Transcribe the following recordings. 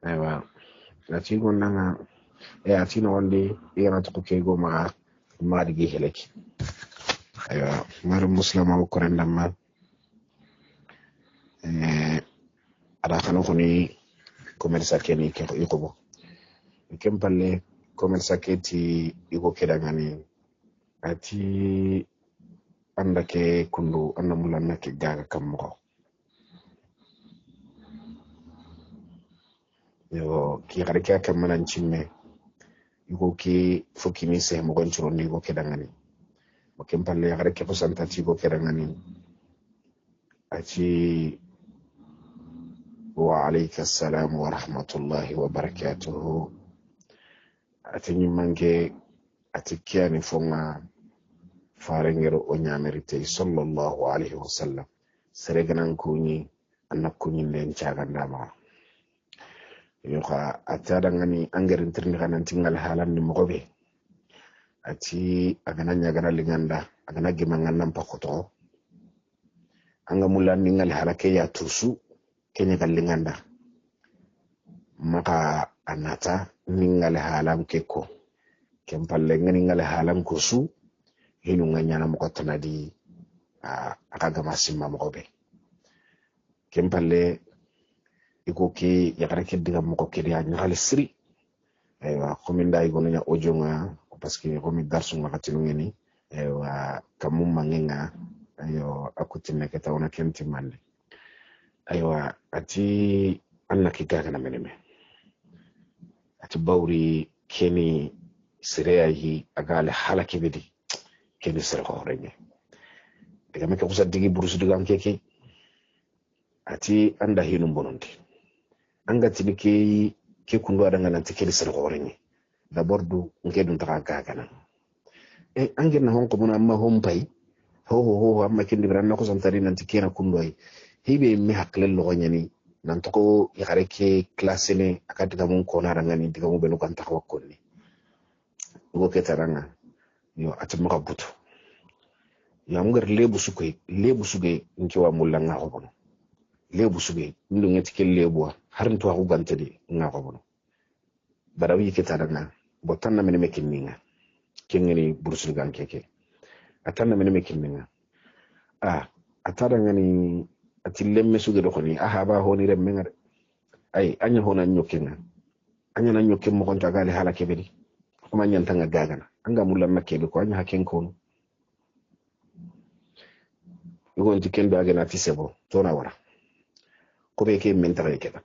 aywa ati gonnanga ati no wandi yana to ke go ma digi heleki aywa mar muslima ko rendamma ada kana koni commerce keni ke ko kempalle commerce keti iko kedangani ati anda ke kundu anda mulanna ke gaga kammo yo ki gare ke kamanan cimme iko ki fokini se mo gonchoro ni ko kedangani o kempalle gare ke posantati ko kedangani ati wa alayka assalam wa rahmatullahi wa barakatuh ati nyimange ati kiani fonga farengero o nyamerite sallallahu alaihi wasallam sereganan kuni annak kuni len cagandama yoka atada ngani angerin tirni kanan tingal halan ni mogobe ati agana nyagana linganda agana gimangan nampa koto anga mulan ningal halake ya tusu kenya kalinganda maka anata ningal halam keko kempalle ningal halam kusu hinu nganyana mokotana di akaga masimma mogobe kempalle iko ki yakara keddiga moko kedi ya nyal siri aywa kominda igono nya ojonga parce que komi darsu ngati ngeni aywa kamum mangenga ayo akutine keta ona kenti mande aywa ati annaki gaga na meneme ati bawri keni sire ayi agale halake bedi keni sere ko renye daga me ko sadigi burus diga keke ati anda hinu bonondi anga tinike ke kundo adanga nanti keni sere ko renye d'abord du ngedun taka gaga na angel na honko mona amma hompay ho amma kindi branna ko santari nanti kena kundo ay hibe mi haklel lo nyani nan to ko yare ke classe ne akadiga mun ko na rangani diga mo benu kan takwa konni go ke taranga yo atima ka butu ya mungar lebu suge nki wa mulanga ko bono lebu suge ndo ngeti ke lebu har nto ko gantedi nga ko bono barawi ke taranga botanna mene mekinninga kengeni bursul gan keke atanna mene mekinninga atara ngani atillemme suge do koni ba honi remmenga ay anya hona nyokenga anya na nyokem mo konta gali hala kebedi kuma nyanta nga gagana anga mulan nakebe ko anya haken kono yugo ntiken do agena tisebo to na wara ko be ke men tare keda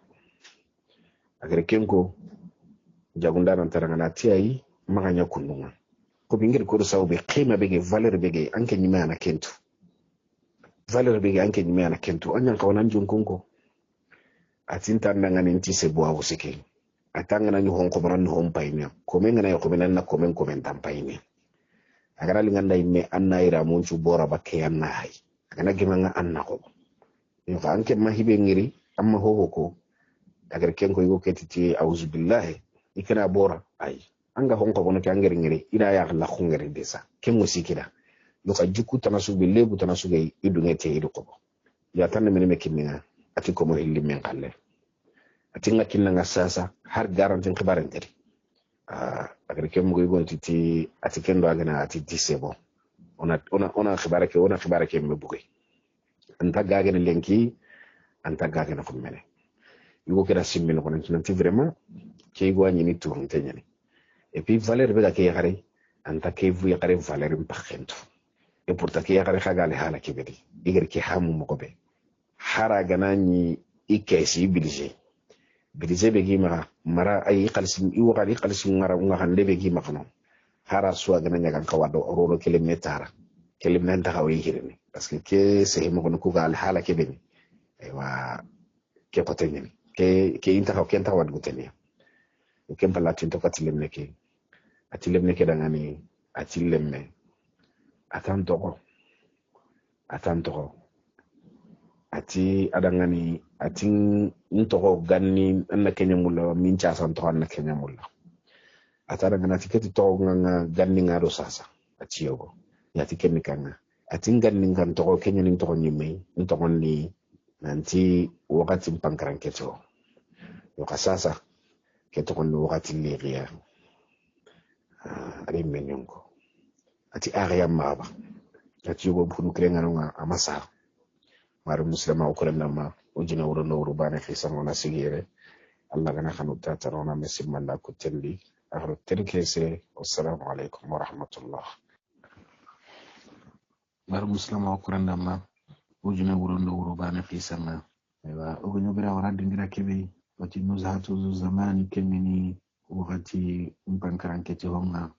agre kenko jagunda nan taranga na tiayi maganya kununga ko bingir ko do sawbe qima bege valeur bege anke nyima ana kentu valeur bege anke nyima ana kentu anya ka wonan junkunko atinta nangani ntisebo awu sike atanga na nyuhon ko maran hon payne ko men ngana ko men na ko men tam payne agara linganda imme anna ira munchu bora bakke anna hay agana gimanga anna ko yo ka anke mahibe ngiri amma ho ko agar ken ko yugo ketiti auzu billahi ikana bora ay anga hon ko bono ke angere ngiri ida ya la khungere desa ken musikida yo ka jikku tanasu be lebu tanasu ge idu ngete idu ko ya tan men me kinninga ati ko mo hilli men kalle ati ngakinna nga sasa har garantin khibaran tedi agar kem go yugo titi ati kendo agana ati disebo ona khibara ke me bugi anta gagene lenki anta gagene ko mene yugo keda simmin ko nanti vraiment ke go ani ni tourne tenyani et puis valeur be ga ke yare anta ke vu yare valeur mbakhento et pourtant ke yare khagale hala ke bedi igir ke hamu mo be hara ganani ikesi bilije be gima mara ay qalsim i waqali qalsim ngara nga hande be gima kono hara suwa gana nyaga kawado rolo kilometara kilometer taxawi hirni parce que ke se mo kono ku gal hala ke beni aywa ke ko tenni ke inta ko kenta wad guteni ke mbalatin to katilem neke atilem neke dangani atilemme atanto ati adangani atin ntoko ganni anna kenya mulla min cha san to anna kenya mulla atara ngana tiketi to nganga ganni ngaro sasa ati yogo ya tikeni kanga atin ganni ngan to kenya ni to nyime ntoko ni nanti wakati mpankran keto yo kasasa كتقول له وقت اللي غير ريم من يونكو أتي أغيام ما با أتي يوبو بخنو كرينغانو أمسا مارو مسلمة وكرم لما وجنا ورنو رباني خيسان ونسيجيري الله غنا خنو تاترونا مسيب من لا كتلي أخلو التركيسي والسلام عليكم ورحمة الله مارو مسلمة وكرم لما وجنا ورنو رباني خيسان أيوة وجنا برا وراد دنجرا كبي وتي نزهة زمان كمني wakati mpankaran kete honga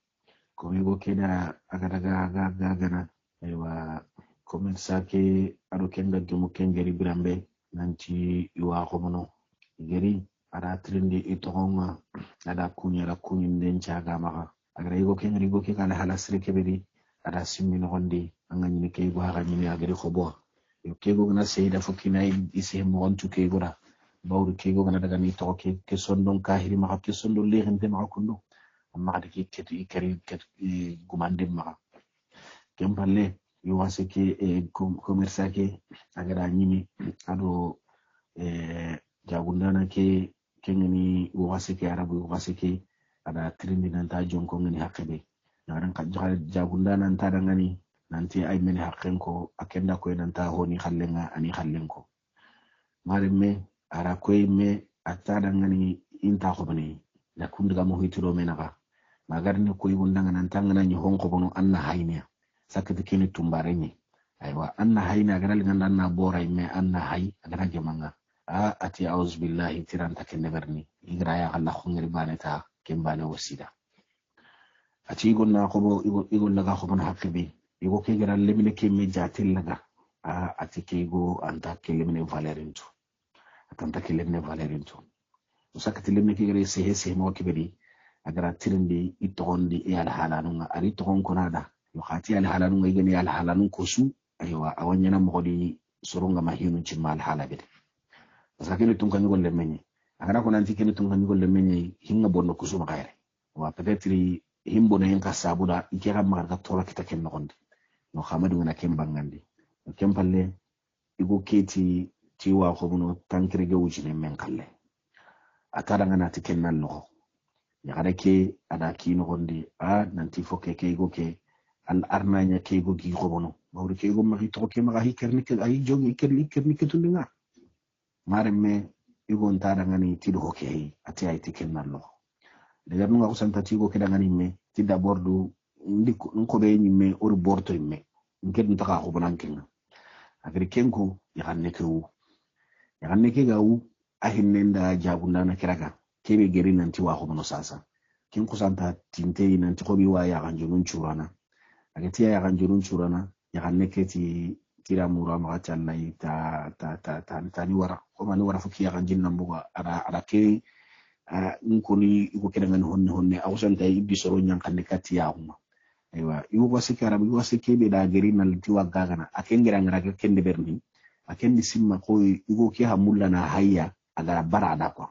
komigo keda agana aywa komen sake ado kenga dumu kengeri birambe nanti iwa komono geri ada trindi ito honga ada kunyara kunyin dencha gamaga agara igo kengeri go kala halasre kebedi ada simmi no gondi angani ne kego haga nyini agari khobo yo kego na seida fokina isi mo ontu kego da bawru kego gana daga ni to ke sondon kahiri ma ke sondon lehente ma kunno amma da ke ketu ikari ket gumande ma kempalle yo wase ke commerce ke agara nyini ado jagundana ke kengeni wase ke arabu wase ke ada trindi nan ta jonko ngani hakebe yaran ka jagundana ta dangani nanti ay meni hakenko akenda ko nan ta honi khallenga ani khallenko marime ara koy me atada ngani inta ko bani la kunduga mo hitiro menaka magarni koy wundanga nan tangana ni honko bono anna haynya sakati kene tumbarenye aywa anna hayna garal nganda na boray me anna hay agara jamanga ati auz billahi tiranta kenne berni igraya Allah khongri baneta kembane wasida ati gonna ko bo igon laga ko bon hakibi igo ke garal lemine ke me jatil laga ati ke go anta ke lemine valerinto atanta kelenne valerinto usakati lemme ke gare se mo kibedi agara tirindi itondi e ala halanunga ari togon konada yo khati ala halanunga igani ala halanun kosu aywa awanyana mo di surunga mahinu cimal halabede usakene tunka ni golle menye agara ko nanti kene tunka ni golle menye hinga bonno kusu magaire wa peut-être himbo ne yanka sabuda ikera maga tola kitaken no gonde no khamadu na kembangandi kempalle igo keti tiwa ko buno tankire ge wujine men kalle atara ngana tiken nan no ya kada ke ada ki no gonde nanti foke ke go ke al arnanya ke go gi ko bono mawri ke go mari to ke maga hikerni ke ay jogi kerni ke tundinga maremme igo ntara ngani tido ko ke ati ay tiken nan no de garnu nga usanta tigo ke dangani me ti d'abord ndiko ko be ni me or borto me nged ntaka ko bonan kenga agri kenko ya kanne ke wu ya kanne ke gawu ahinnenda jagundana kiraga kebe geri nanti wa hono sasa kin kusanta tinte nanti ko biwa ya ganjurun curana agati ya ganjurun curana ya kanne ke ti tira mura ma challai ta ni wara ko mani wara fuki ya ganjin nambuga ara ke nkoni iko kedangan honne awsanta ibbi soro nyang kanne kati ya huma aywa iwo wasike arabu iwo wasike be da geri nalti wa gagana akengira ngara kende berni akendi simma ko igo ke hamulla na hayya agara barada ko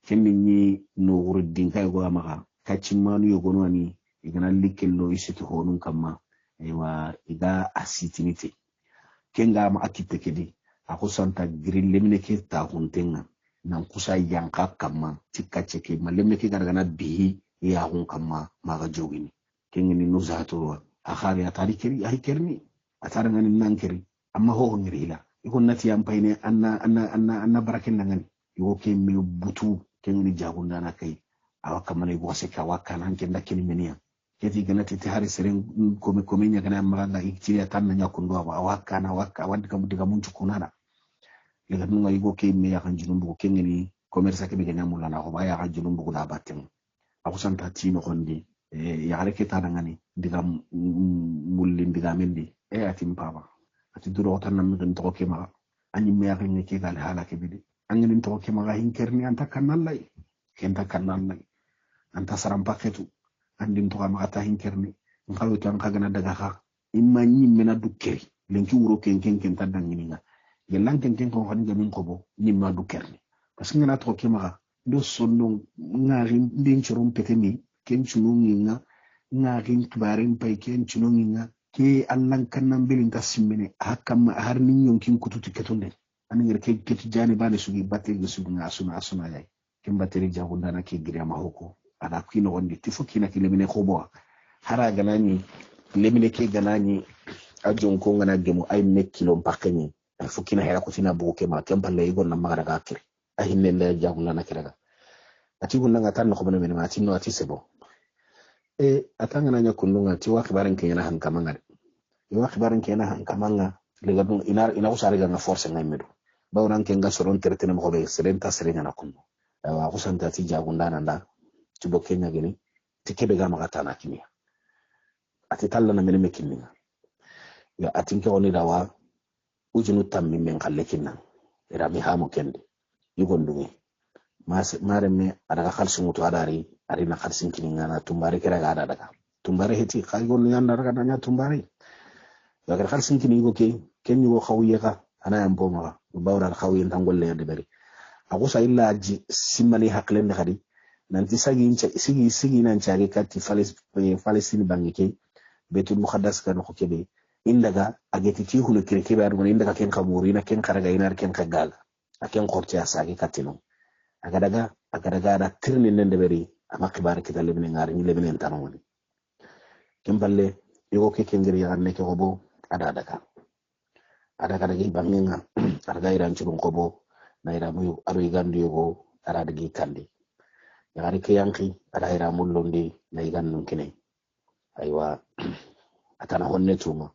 kenni ni no wurdin kay go amaka kacimanu yogo noni igana likello isitu honun kamma aywa iga asitinite kenga ma akitte kedi akusanta grille mine ke ta huntenga nan kusa yanka kamma tikka ceke malemne ke gargana bihi ya hun kamma maga jogini kengeni nuzato akhari atari keri ay kerni atara ngani nankeri amma ho ngirila ikon nati yampayne anna baraken ngani yo ke me butu kengeni jagunda na kai awaka mane go seka waka nan kenda keni menia keti ganati ti hari seren kome nya kana maganga iktiya tanna nya kundo awaka na waka wadi kam diga munchu kunana lega nunga igo ke me ya kanjulumbu kengeni commerce ke be ganya mulana ko baya kanjulumbu la batem akusanta tino kondi ya hareke tanangani diga mulli diga mendi atim papa ati duro tanam ngi to ke ma anyi me ya ngi ke gal hala ke bidi angin to ke ma hinkerni anta kanallai kenta kanallai anta saram paketu andin to ma ata hinkerni ngalu tan kagana daga ha imma nyi mena dukkeri lenki wuro ken tan dangini nga yelan ken ko xani gamin ko bo nyi ma dukkerni parce que ngana to ke ma do sonno ngari ndin chorum petemi ken chununga ngari kibarin pay ken chununga ke allan kannan bilin tasimene hakam har nin yonkin kututi ketonde ani ngere ke jani bane sugi batte sugi asuna yai bateri jagunda na ki gira mahoko ada kino wondi tifo kina ki lemine khobo hara ganani lemine ke ganani ajon ko ngana gemu ay mekkilo mpakeni ay fukina hera ko tina buke ma kempalle igon na magara ga kire ahinne le jagunda na kiraga ati gunna ngata no ko bana mena ati no ati sebo atanga nanya kununga ti wa khibaran ke yana hankamanga wa khibaran ke yana hankamanga lega dun ina usare ga na force ngai medo bawran ke nga soron tertene mo be serenta serenya na kunno wa kusanta ti jagunda nanda ti bokenya gini ti kebe ga magata na kimia ati talla na mene mekinni ya atinke woni dawa ujunu tammi men khalle kinna ira mi hamu kende yugondungi mare me adaga khalsu mutu adari ari na khalsin kininga na tumbare kera ga daga tumbare heti kaygon nyanda daga nanya tumbare ya gar khalsin kiningo ke kenni go khawiye ka ana yambo ma bawra khawiye tangolle de bari agusa illa aji simani haklen de khadi nanti sigi nan caage katti Palestine bangike betul muqaddas kan ko kebe indaga ageti ti hulu kirkebe ar indaga ken khamuri na ken kharaga inar ken khagal aken qorti asage katino agadaga da tirni nende beri ama khibar kita lebne ngari ni lebne tanoni kemballe yogo ke kengiri ya ne ke gobo ada daga gi banginga arga iran churun gobo na ira mu aro igandu yogo ada dagi kandi yagari ke yanki ada ira mullondi na igannun kine aywa atana honne tuma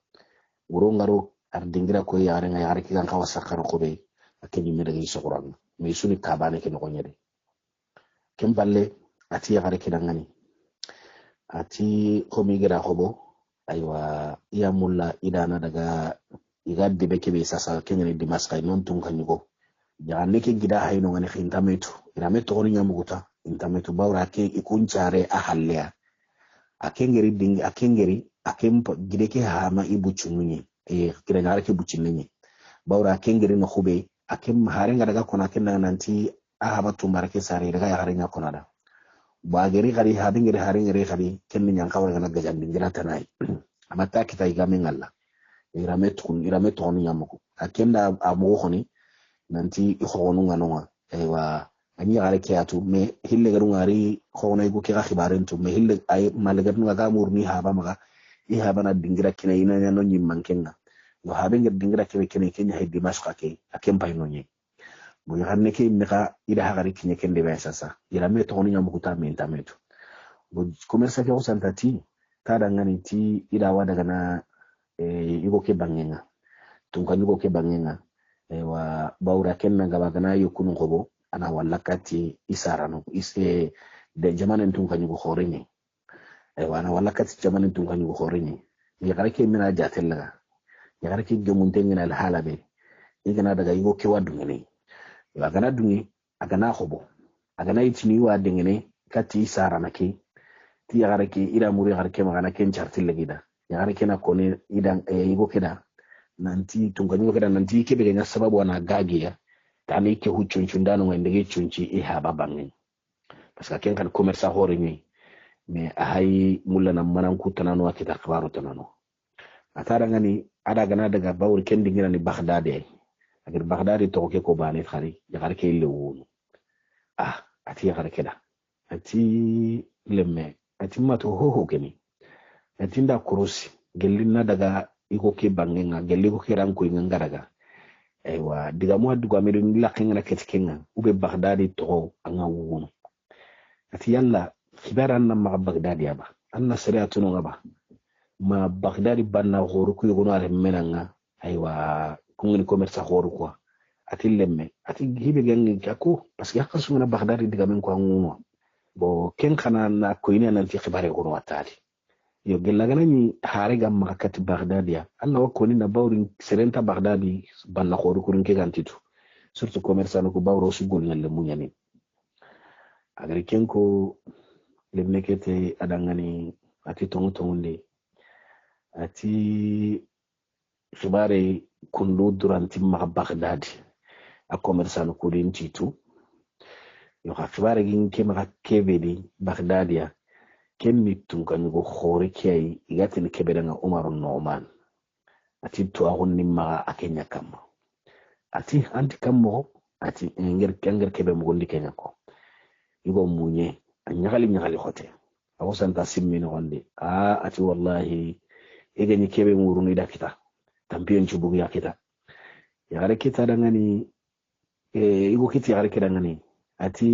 wuro ngaro ar dingira ko yare nga yare kigan kawa sakaro ko be akeni me dagi sokuran me suni kabane ke no nyede kemballe ati yagari kidangani ati ko mi gira hobo aywa iya mulla idana daga igadde be kebe sasa kenyani dimaska non tun kanyugo janne ke gida hayno ngani khintametu irameto ko nyamuguta intametu bawra ke ikunchare ahallea akengeri dingi akengeri akempo gideke hama ibuchununye kire ngara ke buchinenye bawra akengeri no khube akem harenga daga kona kenna nanti ahaba tumara ke sare daga ya harenya kona da bageri gari habingeri harengeri gari kenni nyanka wala na gajan dingira tanai amata kita igame ngalla irameto ni nyamugo akenda amugo khoni nanti ikhonu nganonga aywa ani gare ke atu me hille garu ngari khona igu ke khibaren tu me hille ay malagar nga murni haba maga i haba na dingira kina ina no nyimman kenga yo habe ngir dingira ke kene kenya hay dimashqa ke akem pay no nyi bu yarne ke meka ida hagari kinya kende be sasa ira me to ni nyamu ta me tametu bu commerce ke osantati tada ngani ti ida wada gana igo ke bangenga tunka igo ke bangenga wa bawra kenna gaba gana yokunu gobo ana walakati isarano ise de jamanen tun kanyugo khorenye ana walakati jamanen tun kanyugo khorenye ya garake mina jatella ya garake gemuntengina al halabe igana daga igo ke wadungene ya gana dungi agana khobo agana itini wa dengene kati isarana ke ti ya garake ira muri garake magana ken chartille gida ya garake na kone idan igo keda nanti tun kanyugo keda nanti kebe nya sababu ana gagiya tani ke huccuncu ndano ngende ge cunci haba bangin parce que ken kan commerce hore ni me ahay mulla nam manan kutanano akita akhbaru tanano atara ngani ada gana daga bawr ken dingira ni baghdad agir baghdad to ke ko bani khari ya gar ke lewu ati ya gar keda ati lemme ati mato ho keni ati nda kurusi gelina daga iko ke bangenga gelli ko kiran ko ngaraga aywa diga mo duga mi dun la kenga ketkenga ube baghdadi to anga wuno ati yalla khibaran na ma baghdadi aba anna sariatu no aba ma baghdadi banna horu ku yugo na menanga aywa kungni commerce horu ko ati lemme ati hibe gangi kako parce que akasu na baghdadi diga men ko nguno bo ken kana na ko ina nan fi khibare ko watali yo gella ganani haare gam makati baghdadiya alla wakoni na bawrin serenta baghdadi banna khoru kurun ke gantitu surtout commerçant ko bawro sugol ngale munyani agari kenko lebne kete adangani ati tongonde ati khibare kundu duranti ma baghdadi a commerçant ko din titu yo khibare gin ke ma kebedi baghdadiya kenni tunkan go khore kay igatin kebedanga Umar Nu'man ati to ahun nimma akenya kam ati anti kammo ati ngir kebe mo gondi kenya ko igo munye nyagali khote awo santa simmi no gonde ati wallahi igeni kebe murunu ida kita tampiyon chubugu ya kita yagare kita dangani igo kiti yagare kita dangani ati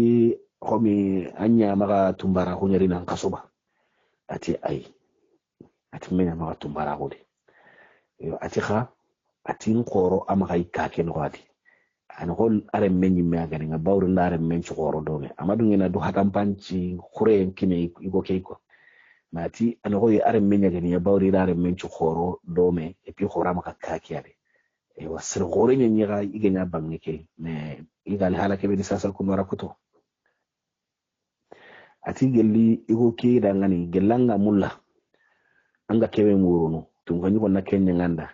komi anya maga tumbara hunyari nan kasoba ati ai ati menya maga tumbara hode yo ati kha ati nkoro amaga ikake no ati an hol are menyi me agani nga bawru ndare men chukoro dome amadu ngena du hatampanci khure kine igo keiko mati an hoye are menya gani ya bawri ndare men chukoro dome e pi khora maka kakiade e wasir gore nyenyiga igenya bangike me igal halake be sasa kunora kuto ati gelli igo ke dangani gelanga mulla anga kebe murunu tunganyi ko nakenya nganda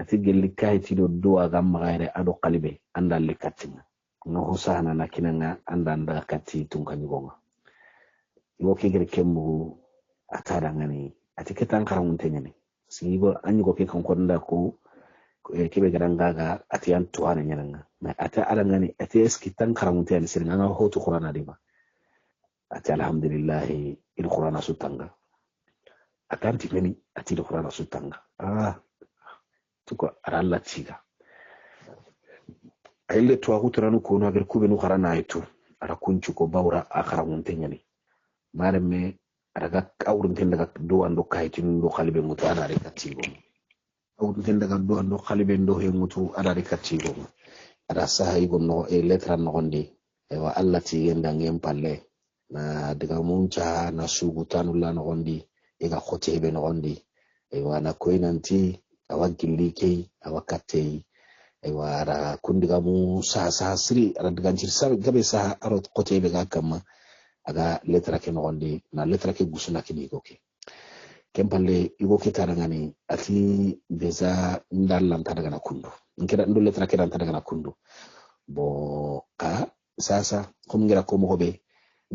ati gelli kayti do duwa gam gaire ado qalibe anda le katinga no husana na kinanga anda anda kati tunganyi gonga igo ke gere kembu atada ngani ati ketan karamun tenyane sigo anyi go ke kan ko nda ko kebe garangaga ati an tuana nyanga ma ata ala ngani ati eski tan karamun tenyane siringa nga hotu qur'ana dima ati alhamdulillah il qur'ana sutanga atanti meni ati il qur'ana sutanga tuko aralla tiga aylle to agutranu ko no agar kubenu qarana itu ara kunchu ko bawra akhara muntenyani maremme araga awrunten daga do ando kaytin do khalibe mutu ana re katigo awrunten daga do ando khalibe ndo he mutu ana re katigo ada sahay gonno e letra no gonde e wa alla ti yenda ngem palle na daga muncha na sugutanu la no gondi e ga khote be no gondi e wa na koinanti awagilli kay awakatei ay wara kundiga mu sa siri ara diga jir sa gabe sa aro kote be ga kama aga letra ke no gondi na letra ke gusuna ke ni goke kempalle igo ke tarangani ati beza ndallan ta daga na kundu nkira ndo letra ke dan ta daga na kundu bo ka sasa komngira ko mo be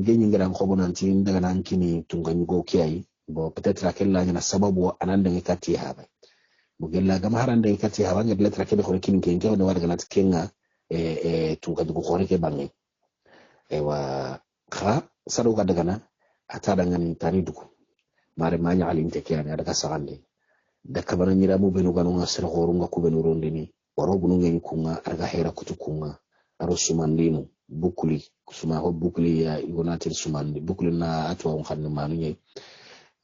ngenyi ngira ko bonanti daga nan kini tunganyi go kiyai bo peut-être akella na sababu ananda ngikati haba bugella gama harande ikati hawanga letra kebe ko kinin kenke on warga nat kenga tunga dugo khore ke bangi wa kha sadu ga daga na ata daga ni tani dugo mare manya ali inte kiyani daga sagande da kabana nyira mu benu ganu ngasir khorunga ku benu rondini waro bunu ngi kunga daga hera kutu kunga aro sumandino bukuli kusuma ho bukuli ya igonatir sumandi bukuli na atwa on khanne manu nyi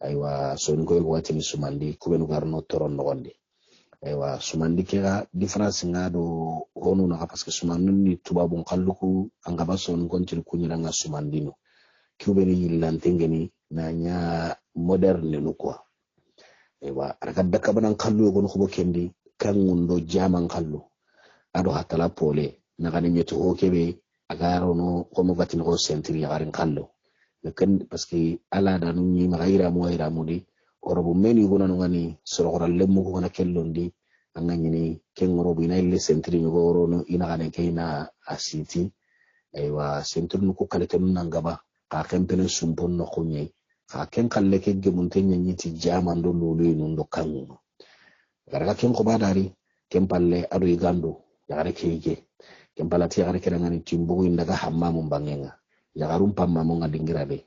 aywa so ngoy watini sumandi ku benu garno toron nogonde aywa sumandi kega difference ngado honu na parce que sumandi ni tubabun kalluku angaba son gontir kunyira nga sumandino kubeni yillantengeni na nya moderne no quoi aywa rakadda kabanan kallu gon khubo kendi kangundo jaman kallu ado hatala pole na gane nyeto okebe agaro no komo gatin go sentri garin kallu lekin parce que ala da nunyi magaira mo ira mudi orobu meni gona ngani sorogora lemmu gona kellondi anganyini kengorobu ina ile sentri ngoro no ina gane kaina asiti aywa sentri nuko kalete nangaba ka kempene sumpon no kunye ka ken kalle ke gemuntenya nyiti jaman do lulu ino kangu garaga ken ko badari ken palle adu igando yagare keke ken palati yagare kerangani timbugo indaga hammamu bangenga yagarum pamma mo ngadingira be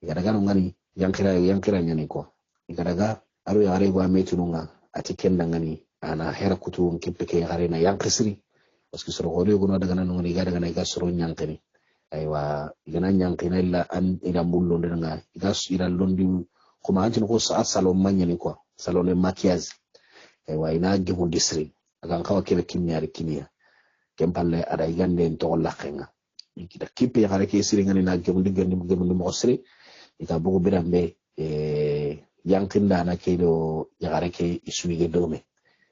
igadaga no ngani yankira nyani ko igadaga aro yagare gwa metununga atikenda ngani ana hera kutu nkippe ke yagare na yankisri parce que soro hole gono daga nan ngani igadaga na igasoro nyankani aywa igana nyankina illa an ila mullo ndanga igas ila londi kuma antin ko sa salon manyani ko salon makiaz aywa ina gemu disri aga kawa kebe kimya kempalle ada igande to lakenga ikita kipe yagare ke siringani na gemu digandi mo sire ita bugo birambe yankinda na kedo yagare ke isuige dome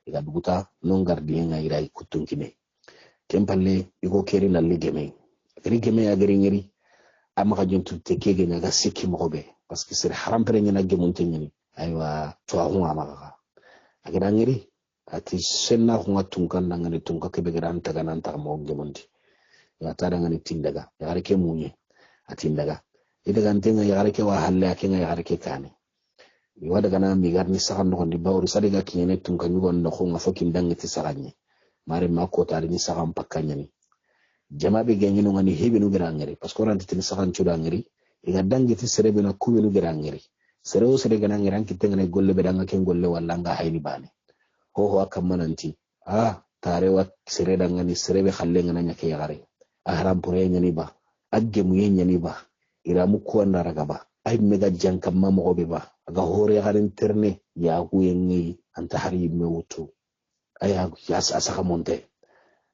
ida buguta non gardienga ira kutunkine kempalle igo keri la ligeme rigeme agari ngiri amma ka jontu tekege na ga sikki mo be parce que c'est haram pere nyana gemun tenyani aywa to ahuma maka agara ngiri ati senna ko ngatunkan ngani tunka ke be gran taga nan ta mo gemundi ya tada ngani tindaga yagare ke munye atindaga idaga ntenga yagare ke wa halle akenga yagare ke kane iwada gana mi garni sakan no ndi bawru sadiga kinyene tunka nyugo no ko ngafokin dangeti saganye mare makko tari ni sakan pakkanyani jama be ganyino ngani hebe no gira ngari parce que ran tin sakan chuda ngari iga dangi ti serebe na kube no gira ngari sere o sere gana ngari anki tengane golle be danga ken golle walla nga hayni bane ho akammananti tare wa sere danga ni serebe khalle ngana nyake yagare haram pore nyani ba agge mu nyani ba ira mu ko ndara gaba ay mega jankam ma mo be ba aga hore garin terne ya ku yengi anta hari me wutu aya yas asaka monte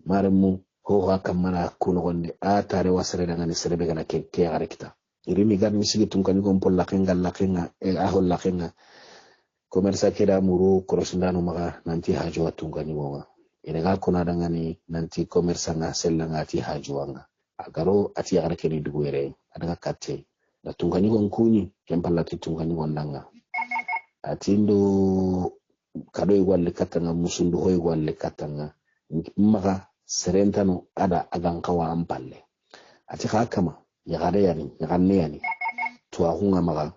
maremu ho akamana kuno gonde tare wa sere danga ni serebe gana ke yagare kita iri mi gan misigi tunkani gon polla kenga lakenga ahol lakenga komersa keda muru korosindano maga nanti hajo tunkani gonga ina ga kuna dangani nanti komersa nga sella ngati hajo wanga agaro ati yagare keni duguere adaga katte da tunkani gon kuni kempalla ti tunkani gon danga atindo kado igwalle katanga musundu ho igwalle katanga maga serentano ada agankawa ampalle ati kama yagare yani tuahunga maga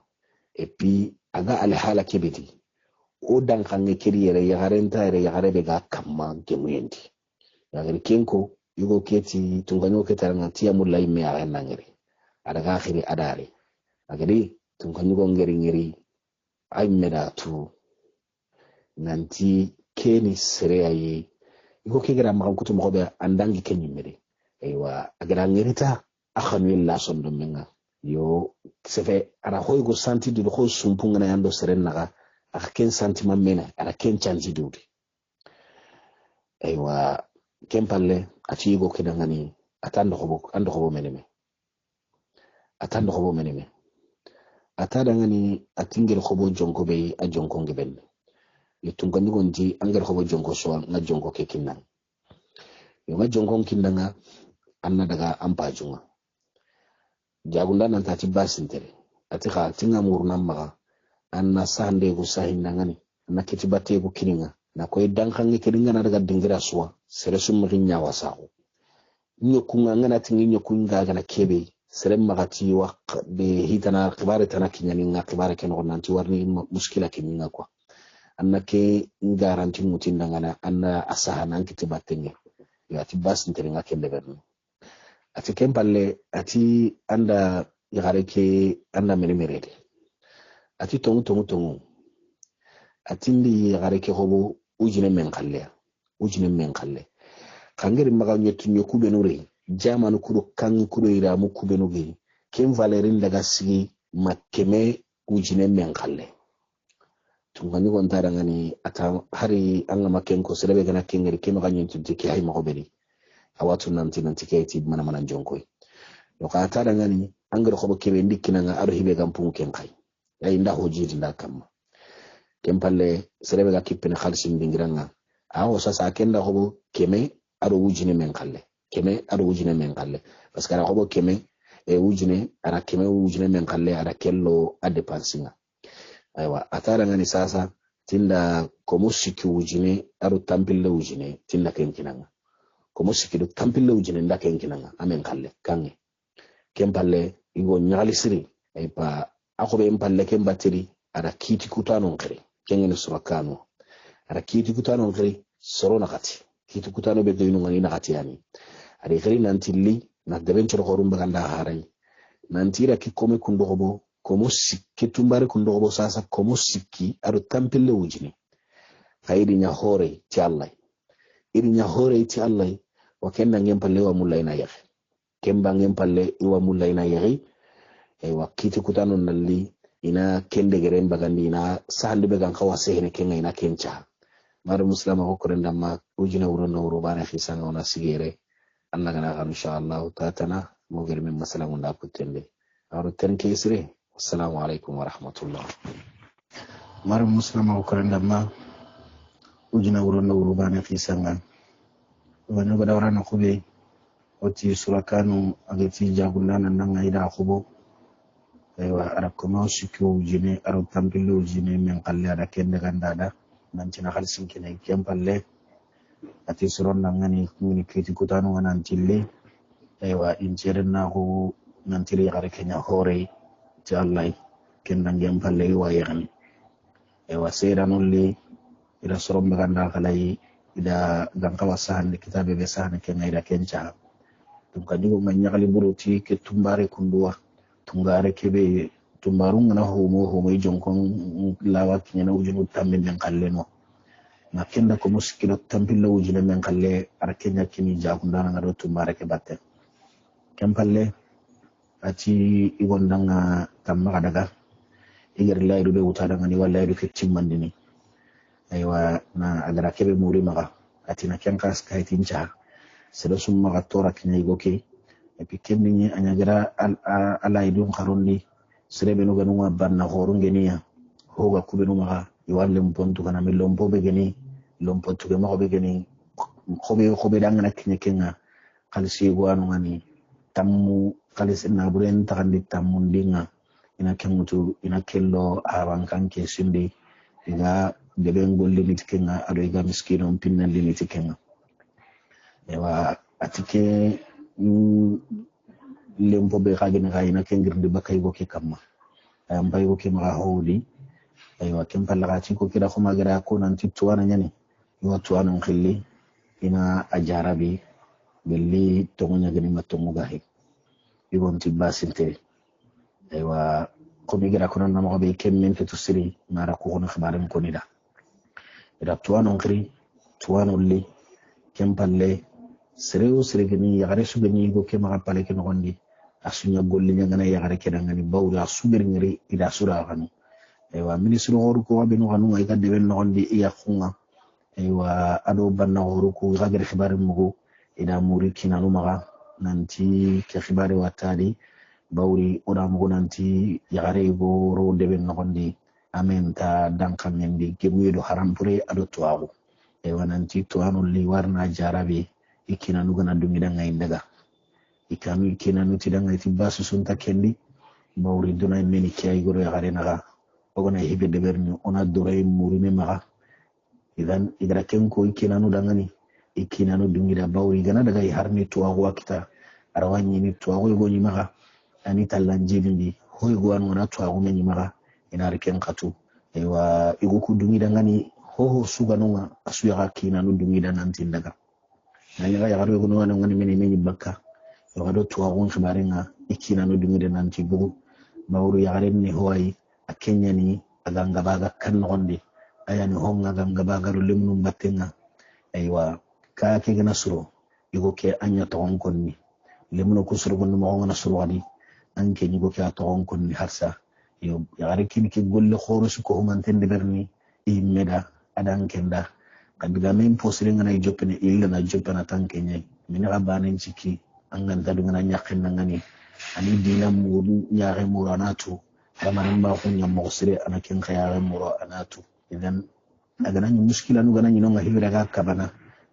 epi aga alhala kebeti o dan kange kiri yere yagare ntare yagare be ga kamma gemuyendi yagare kenko yugo keti tunganyo ketaranga tiya mulai me aga nangere adaga akhiri adare agari tunganyo ngeri ay medatu nanti keni sere ayi yugo kegera maga kutu mobe andangi kenyi mere aywa agara ngerita akhanu illa sondo menga yo sefe ara hoygo santi du ko sumpunga na yando seren naga ken sentiment mena ara ken chanji dudi aywa kempalle ati go kedangani ando hobo meneme atada ngani atingel hobo jonko be a jonko ngeben litunga ni gonji angel hobo jonko so na jonko ke kinnan yo nga jonko kinnanga anna daga ampajunga jagunda nan tati basintere ati kha tinga murna maga anna sande go sahinda ngani na kiti batte go kininga na koy dankange kininga na daga dingira suwa sere summa ginya wasaho nyokunga ngana tingi nyokunga gana kebe sere magati wa be hitana khibare tana kinyaninga khibare ken gonanti warni muskila kininga kwa anna ke garanti mutinda ngana anna asahana kiti batte yo ati basintere ngakende berno ati kempalle ati anda yagare ke anda merimerede ati tongu ati ndi yagare ke hobo ujine men kalle kangeri maga nyoku benure jamanu kudo kangi kudo iramu kubenuge kem valerin daga sigi makeme ujine men kalle tungani gontara ngani ata hari anga maken ko serebe gana kengeri kema ganyentu dike hay magobeli awatu nanti keti mana jonkoy no ka tada ngani angere ko kebe ndikina nga aro hibe gampun ken kai ya inda hojiji nda kam kempalle serebe ga kippene khalsin dingiranga awo sasa kenda ko keme aro wujine men kalle parce que ara ko keme e wujine ara keme wujine men kalle ara kello a depansinga aywa atara ngani sasa tinda ko musiki wujine aro tampille wujine tinda kenkinanga ko musikidu tampille ujine nda kenkinanga amen kalle kange kempalle igo nyalisiri ay pa akobe empalle kembatiri ada kiti kutano ngere kengene surakano ada kiti kutano ngere soro nakati kiti kutano be doyino ngani nakati yani ada ngere nantili na debencho horumba ganda harai nantira ki kome kundogo ko musiki tumbare kundogo sasa ko musiki ado tampille ujine khayri nya hore ti Allah iri nya hore ti Allah wakenna ngempalle wa mulaina yahe kemba ngempalle iwa mulaina yahe wa kiti kutano nalli ina kende geren bagandi ina sahande be gan kawa sehne kenga ina kencha mar muslima ko korenda ma ujina wuro no wuro bana xisanga ona sigere Allah gana ga inshallah taatana mo germe masala ngunda kutende aro tenke isre assalamu alaikum wa rahmatullah mar muslima ko korenda ma ujina wuro no wuro bana xisanga wano bada warana khube oti surakanu agati jagundana nanga ida khubo aywa ara koma sikyo jine ara tampilo jine men qalle ada kende gandada nantina khalsin kene kempalle ati suron nangani mini kiti kutanu nantille aywa injerna ko nantiri gare kenya hore ti Allah kenda kempalle wa yani aywa seranulli ila suron be ganda khalai ida gangka wasahan kitabe be sahan kenga ida kencha tunkadigo manyagali buruti ke tumbare kundua tungare kebe tumbarung na homo jonkon lawa kinyana ujunu tambe men kalleno nakenda ko muskilo tampilla ujune men kalle arkenya kini jakundana ngado tumbare ke batte kempalle ati igondanga tamma daga igir layru be wutada ngani walla layru ke timmandini aywa na agara kebe muri maga ati na kenkas kaitincha selo summa gatora kinya igoke epi kemni anyagira ala idun kharundi sirebe no ganu banna horungeniya hoga kubenu maga iwalle mpontu kana milompo be geni lompo tuge mago be geni khobe dangana kinya kenga kalisi gwanu ngani tammu kalisi na buren takandi tammundinga ina kemutu ina kello abankanke sindi iga deben golli mitkenga ado iga miskino pinna limiti kenga ewa atike lempo be kagina kayina kengirndi bakay go ke kamma ayam bay go ke ma hawdi aywa kempalla ga ko kida ko magara ko nan titwana nyani yo tuwana khilli ina ajarabi belli to ngonya gani matto mugahi ibon tibasinte aywa ko mi gira ko non ma be kemmen ke to siri mara ko kono khabaram ko nida ida tuwana khiri tuwana li kempalle sereo seregani yagare sugani go ke ma pale ke nogondi asunya golli nyangana yagare ke dangani bawda subir ngiri ida sura kanu aywa ministre horu ko wabe no kanu ay kadde ben nogondi iya khunga aywa ado banna horu ko yagare khibaram mugo ida muri kinanu maga nanti ke khibare watadi bawri oda mugo nanti yagare go ro deben nogondi amenta dankam mendi gemuyedo harampure ado tuwago aywa nanti tuwanu li warna jarabe ikina nugana dumida ngai daga ikanu ikina nuti danga itibasu sunta kendi bawri duna meni kay goro ya gare naga ogona hibe de berni ona doray murime maga idan idra kenko ikina nu dangani ikina nu dumida bawri gana daga harni to agwa kita arawanyi ni to agwa go ni maga ani talanjidi hoy go anu na to agwa ni maga ina reken katu ewa iguku dumida ngani ho suganunga asuya kina nu dumida nanti daga nanya ya garo gono wana ngani meni bakka yo gado tuwa gon khibarenga ikina no dumide nanti bugu bawru ya garen ni hoyi akenya ni aganga baga kan gonde ayani honga ganga baga ro lemnu battenga aywa ka ke gana suro yugo ke anya to on konni lemnu ko suro gon mo ngana suro wadi anke ni go ke to on konni harsa yo ya gare kin ki golle khorus ko humantende berni imeda adan kenda kabila men posire ngana jopene illa na jopena tankenya min rabanen ciki angan tadu ngana nyakin ngani ani dina muru nyaare muranatu kamarin ba kun nyam mosire anakin khayare muro anatu idan agana ni muskila nu gana ni no ngahira ga kabana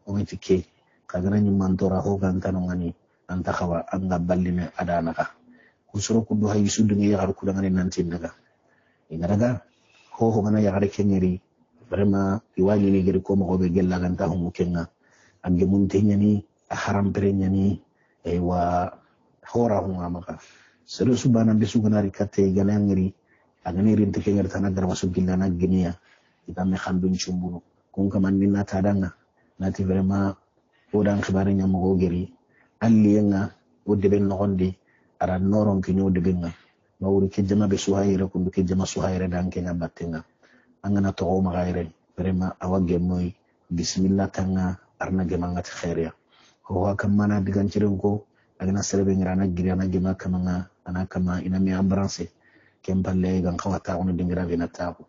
o mitike kagana ni mantora ho gantano ngani anta khawa anga balline adana ka kusuro kudu hayisu dungi ya ku ngani nanti daga igaraga ho ngana ya gare kenyeri vraiment iwani ni gere ko mo be gella ganta ho mukenga ande mun tenyani haram perenyani wa hora ho amaka sero subana be suganari katte ganangri agani rin te kenger tanagar masu gillana giniya ita me khandun chumburu kun kaman minna tadanga nati vraiment odan khibare nyam go geri alliyenga o deben no gondi ara noron kinyo debenga mawuri ke jama be suhayre kun ke jama suhayre danke nga battenga angana to o magaire vraiment awage moy bismillah tanga arna gemanga khairiya ho kamana digan ciren ko agana serbe ngirana girana gema kamanga ana kama ina mi ambranse kempalle gan khawata ono dingira bena taako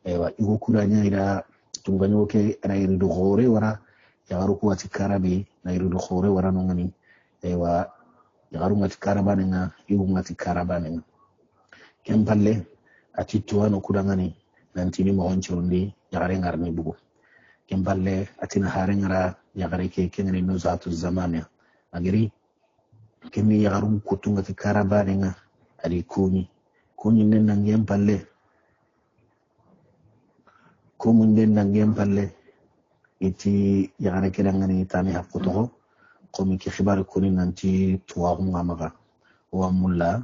ewa igo kuranya ida tunganyo ke ana iridu gore wara ya garu ko ati karabe na iridu gore wara no ngani ewa ya garu ngati karabane nga igo ngati karabane nga kempalle ati tuano kudangani nanti ni mohon churundi yagare ngarni bugu kempalle atina hare ngara yagare ke kenani no zatu zamania agiri kemi yagarum kutunga ti karabane nga ari kuni nen nangem palle kumun den nangem palle iti yagare ke dangani tani hakuto komi ke khibar kuni nanti tuwa ngamaga wa mulla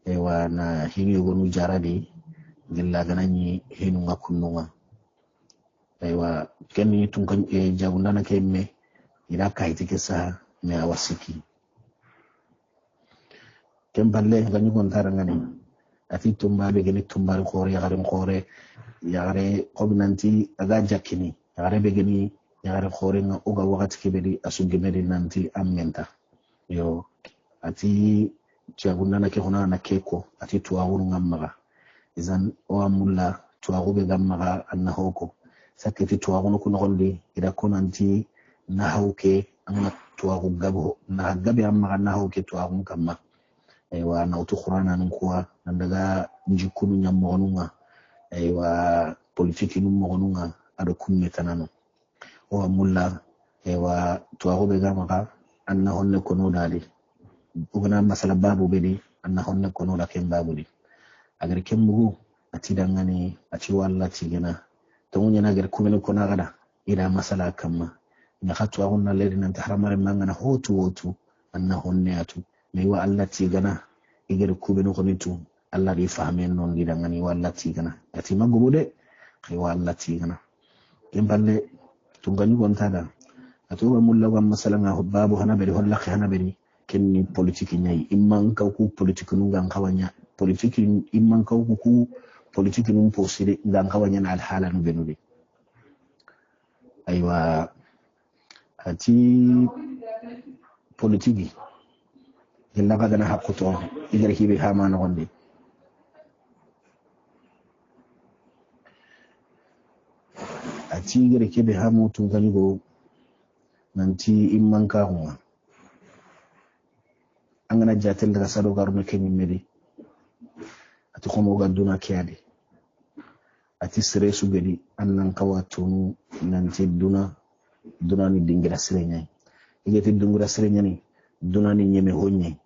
ewa na hini gonu jarabi gilla ganani hinu ngakununga aywa kenni tunkan jagundana kemme ila kaiti kesa me awasiki kempalle ganyu kontara ngani ati tumba be geni tumba khore yagare nanti aga jakini yagare be geni yagare khore nga uga wakati kibedi asugemedi nanti ammenta yo ati jagunda na ke hona na keko ati tuawuru ngammaga izan o amulla tuawu be gammaga annahoko saketi tuawu no gondi ida konanti na hauke amma tuawu gabo na gabe amma na hauke tuawu kamma aywa na utu qur'ana nan kuwa nan daga jikunu nyammonunga aywa politiki num monunga ado kunne tanano o amulla aywa tuawu be gammaga annahonne kono dali bugana masala babu bedi annahonne kono la ken babu di agar kembugu ati dangane ati walla tigena to munya na gar kumeno kona gada ila masala kamma ina khatu agonna ledi nan tahramare mangana hotu annahonne atu mewa alla tigana igar kumeno konitu alla ri fahmen non di dangane walla tigana ati magubude khiwa alla tigana kemballe tungani gontada atuwa mulla wa masala nga babu hanaberi holla hanaberi kenni politiki nyai imman ka ku politiki nungan kawanya politiki imman ka ku politiki nun posire ngan kawanya na alhala nu benude aywa ati politiki illa kadana hakuto igar hibe hama na gonde ati igar kebe hamu tungani go nanti imman ka hunga angana jatel daga sado garuno kenyi medi ati komo gaduna kiade ati stresu gedi annan kawatunu nanti duna ni dingira sirenya igeti dungira sirenya ni duna ni nyeme honye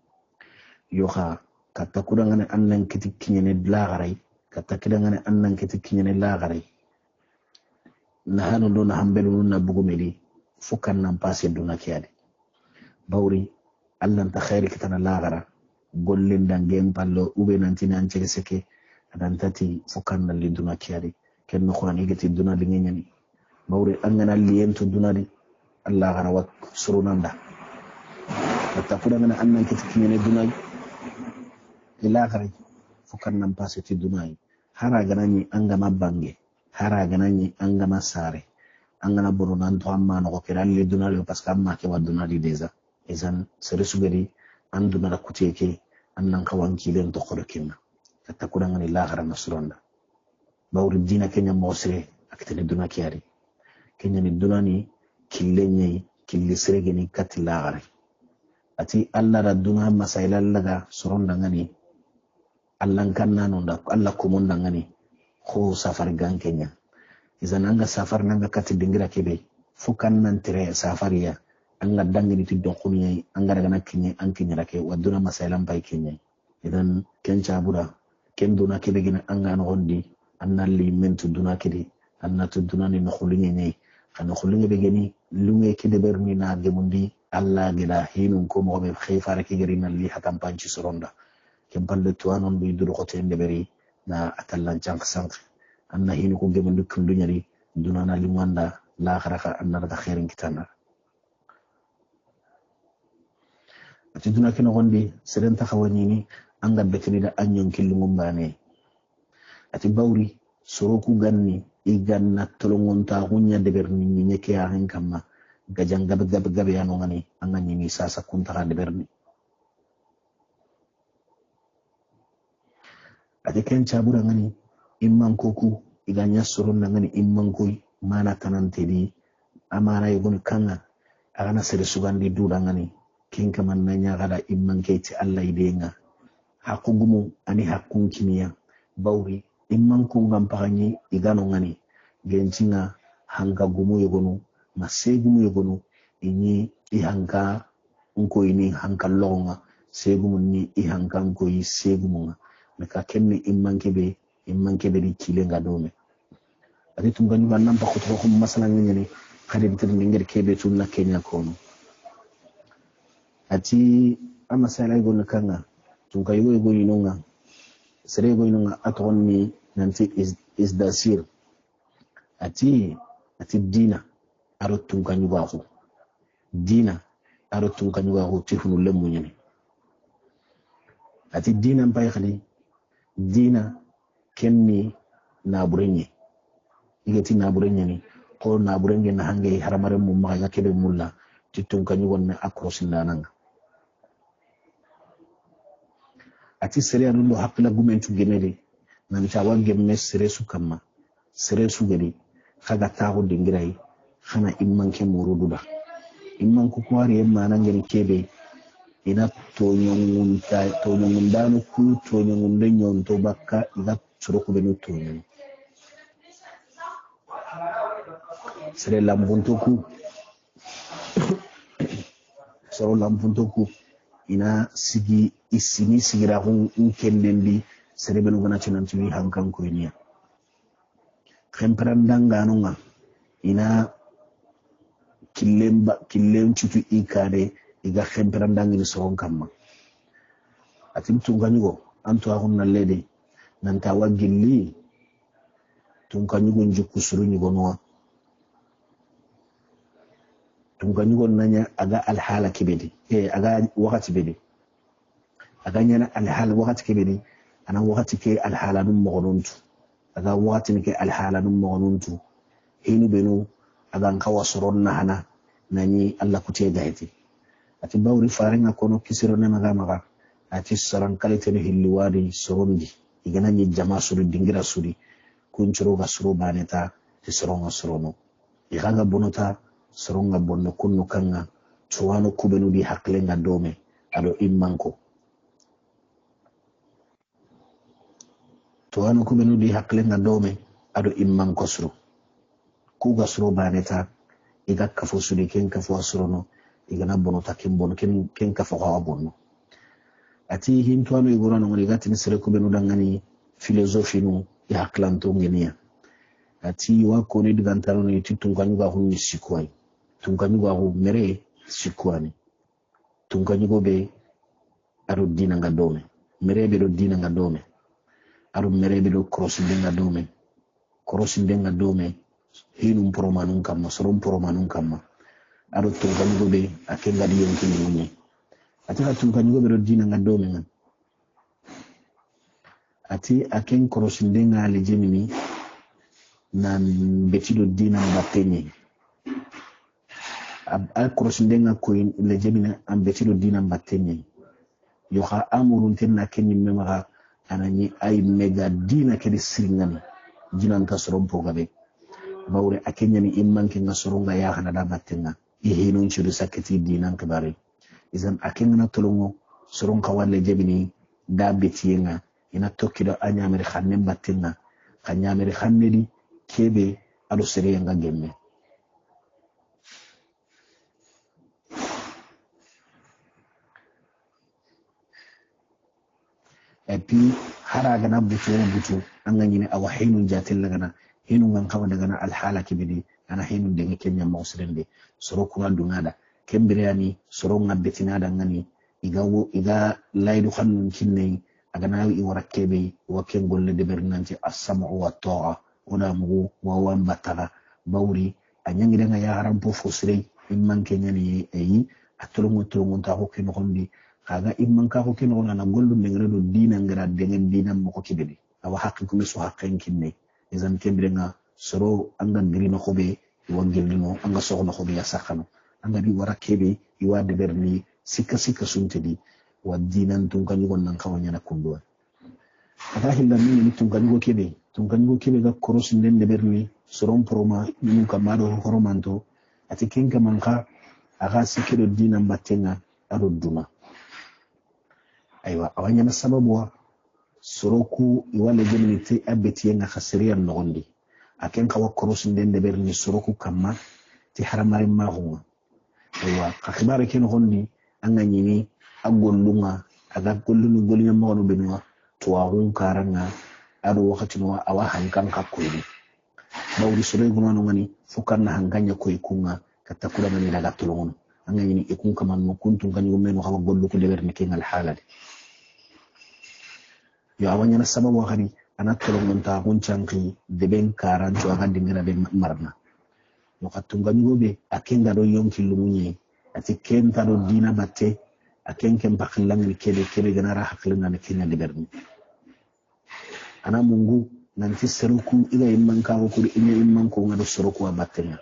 yoha kata kudangane annan kiti kinyene lagarai kata kidangane annan kiti kinyene lagarai na hanu do na hambelu na bugu medi fukan nan pase duna kiade bawri Allah ta khairi kitana lagara gollin dangen pallo ube nanti nan cege seke adantati fukan na liduna kiade ken no khani gati duna li ngeni bawri angana liyentu duna di Allah gara wat surunanda ta kudangana annan kiti kinyene duna ila gari fukan nan paseti duna hara ganani angama bange hara ganani angama sare angana burunan to amma no ko kiralli duna le parce que amma ke waduna di deja izan serisu gari anduna da kuteke annan kawanki len to kodo kinna katta kudangani laghara nasranda bawri dina kenya mosre akitene duna kiari kenya ni dunani killenye killi sregeni kat laghara ati alla da duna masaila laga suronda ngani allan kanna non da alla kumonda ngani ko safar gan kenya izan anga safar nanga kat dingira kebe fukan nan tire safariya anga dangini ti donkuni anga daga nakinye ankinya rake waduna masailan bai kinye idan kencha buda ken duna kebe gina anga no gondi annali mentu duna kede annatu duna ni no khulinye ne kana khulinye be geni lunge kede berni na gemundi alla gida hinun ko mo be khayfare ki gari nan li hatam panci soronda ken palle tuanon bi duru ko tende beri na atallan jank sank anna hinu ko gemundi kundunyari duna na limanda la kharaka anna da khairin kitana ati duna kina gondi serenta khawanyini anga betini da anyon kilungum bane ati bawri soroku ganni iganna tolongonta hunya deberni nyeke ya hen kama gajang gabe yano ngani anga nyini sasa kunta deberni ati ken chabura ngani imman koku iganya soron ngani imman koy mana tanantedi amana yugun kanga agana sere sugandi dura ngani kinka man nanya gada imman keiti Allah idenga hakugumu ani hakun kimiya bawri imman kungam paganyi igano ngani gencinga hanga gumu yegonu masegumu yegonu ini ihanka unko ini hanka longa segumu ni ihanka unko yi segumu meka kenni imman kebe di kilenga dome ati tungani banam pa khutro khum masala ngene khade bitir ngir kebe tunna Kenya kono ati ama sala igonu kanga tunka yugo inonga sere yugo inonga atonni nanti is dasir ati dina aro tunka nyugo dina aro tunka nyugo tihunu lemu nyene ati dina mpay khali dina kenni naburenye igati naburenye ni ko naburenye na hange haramare mu maga kebe mulla titun kanyu wonne akrosin lananga ati sere anundo hakla gumentu gemede nan tawa gemme sere su kamma sere su gedi kaga tawo dingirai khana imman ke murududa imman ku kwari yemma nan gari kebe ina tonyongundano ku tonyongunde nyonto bakka ina suruku benu tonyon sere lambuntoku soro lambuntoku ina sigi isini sigira hun unkendendi sere benu gana chinantiwi hankan ko iniya khemprandanga nunga ina killen chutu ikade iga khemprandanga ni soron kamma atim tunganyugo anto ahunna lede nanta wagilli tunganyugo njukku suru nyugo noa tunganyugo nanya aga alhala kibedi aga wakati bedi aga nyana alhala wakati kibedi ana wakati ke alhala num mogonuntu aga wakati ke alhala num mogonuntu hinu benu aga nkawa soron na hana nanyi alla kutie gaiti ati bawri farenga kono kisiro ne maga ati soran kalite no hilliwadi sorondi igana nyi jama suru dingira suri kunchuro ga suru baneta ti soronga sorono igaga bonota soronga bonno kunno kanga tuwano kubenu di haklenga dome ado immanko tuwano kubenu di haklenga dome ado immanko suru kuga suru baneta iga kafo suri ken kafo sorono igana bonota ken bono ken kafo hawa bonno ati hintuano igorano ngani gati ni sere kubenu dangani filosofi nu ya haklanto ngenia ati wako ni digantaro ni tunganyuga hunni sikwai tunganyuga hu mere sikwani tunganyugo be aro dina ngadome mere be do dina ngadome aro mere be do crossing ngadome hinum promanun kamma sorom promanun kamma aro tunganyugo be akenga di yonki ni munye ati tunganyugo be do dina ngadome ngan ati aken crossing denga le jemini nan betido dina mbatenye al korosndenga ko le jemina am betido dina mbatenye yo ha amurun tenna kenni memaga anani ay mega dina kedi siringani jinan ka soron pogabe bawre akenyani immanke nga soronga ya hana da batenga ihinun chiru sakati dinan kabare izan akenna tolongo soron ka walle jebini da betiyenga ina tokkido anyamere khanne batenga kanyamere khanne di kebe ado sere yanga gemme et puis haraga na butu anga nyine awa hinun jatel lagana hinun ngan kawa daga na alhala kibidi ana hinun de kenya mawsrende soro kuma dungada kembere ani soro ngabetina da ngani iga laydu khannun kinne aga na i warakebe wa ken golle de bernanti as-sam'u wa ta'a ona mugu wawan batala bawri anyangi nga ya haram po fosre imman kenya ni eyi atolongo ta ko ken gondi kaga imman ka ko ken gona na gollu ngere do dina ngara dengan dina mo ko kibedi awa hakki ko so hakkan kinne izan kembere nga soro anga ngiri no khobe wangel no anga soxna khobe ya sakhano anga di warakebe i wade berni sika suntedi wa dinan tun kan yugon nan kawanya na kundwa ata hilla min tun kan yugo kebe ga korosin den de berni soron proma min kamado horomanto ati kenga manka aga sikiro dinan batenga ado duma aywa awanya na sababu soroku iwale jemnite abeti nga khasiriyan nogondi aken kawa korosin den de berni soroku kamma ti haramare mahunga aywa khibare ken gondi anga nyini agollunga aga gollunu golina magonu benwa to ahun karanga ado wakati no awa hankan kakkoyni bawri sore gumano ngani fukanna hanganya koy kunga katakula mani daga tolongon anga nyini ikun kaman mo kuntum kanyu meno hawa gollu ko deber ni kengal halade yo awanya na sababu wakati ana tolongon ta hunchanki deben karancho aga dingira be marna no katunga nyugo be akenga do yonki lumunye ati kenta do dina batte aken ken bakillang ni kebe ganara hakilina ne kenya de berni ana mungu nanti seruku ila imman ka ko inya imman ko ngado seruku abatena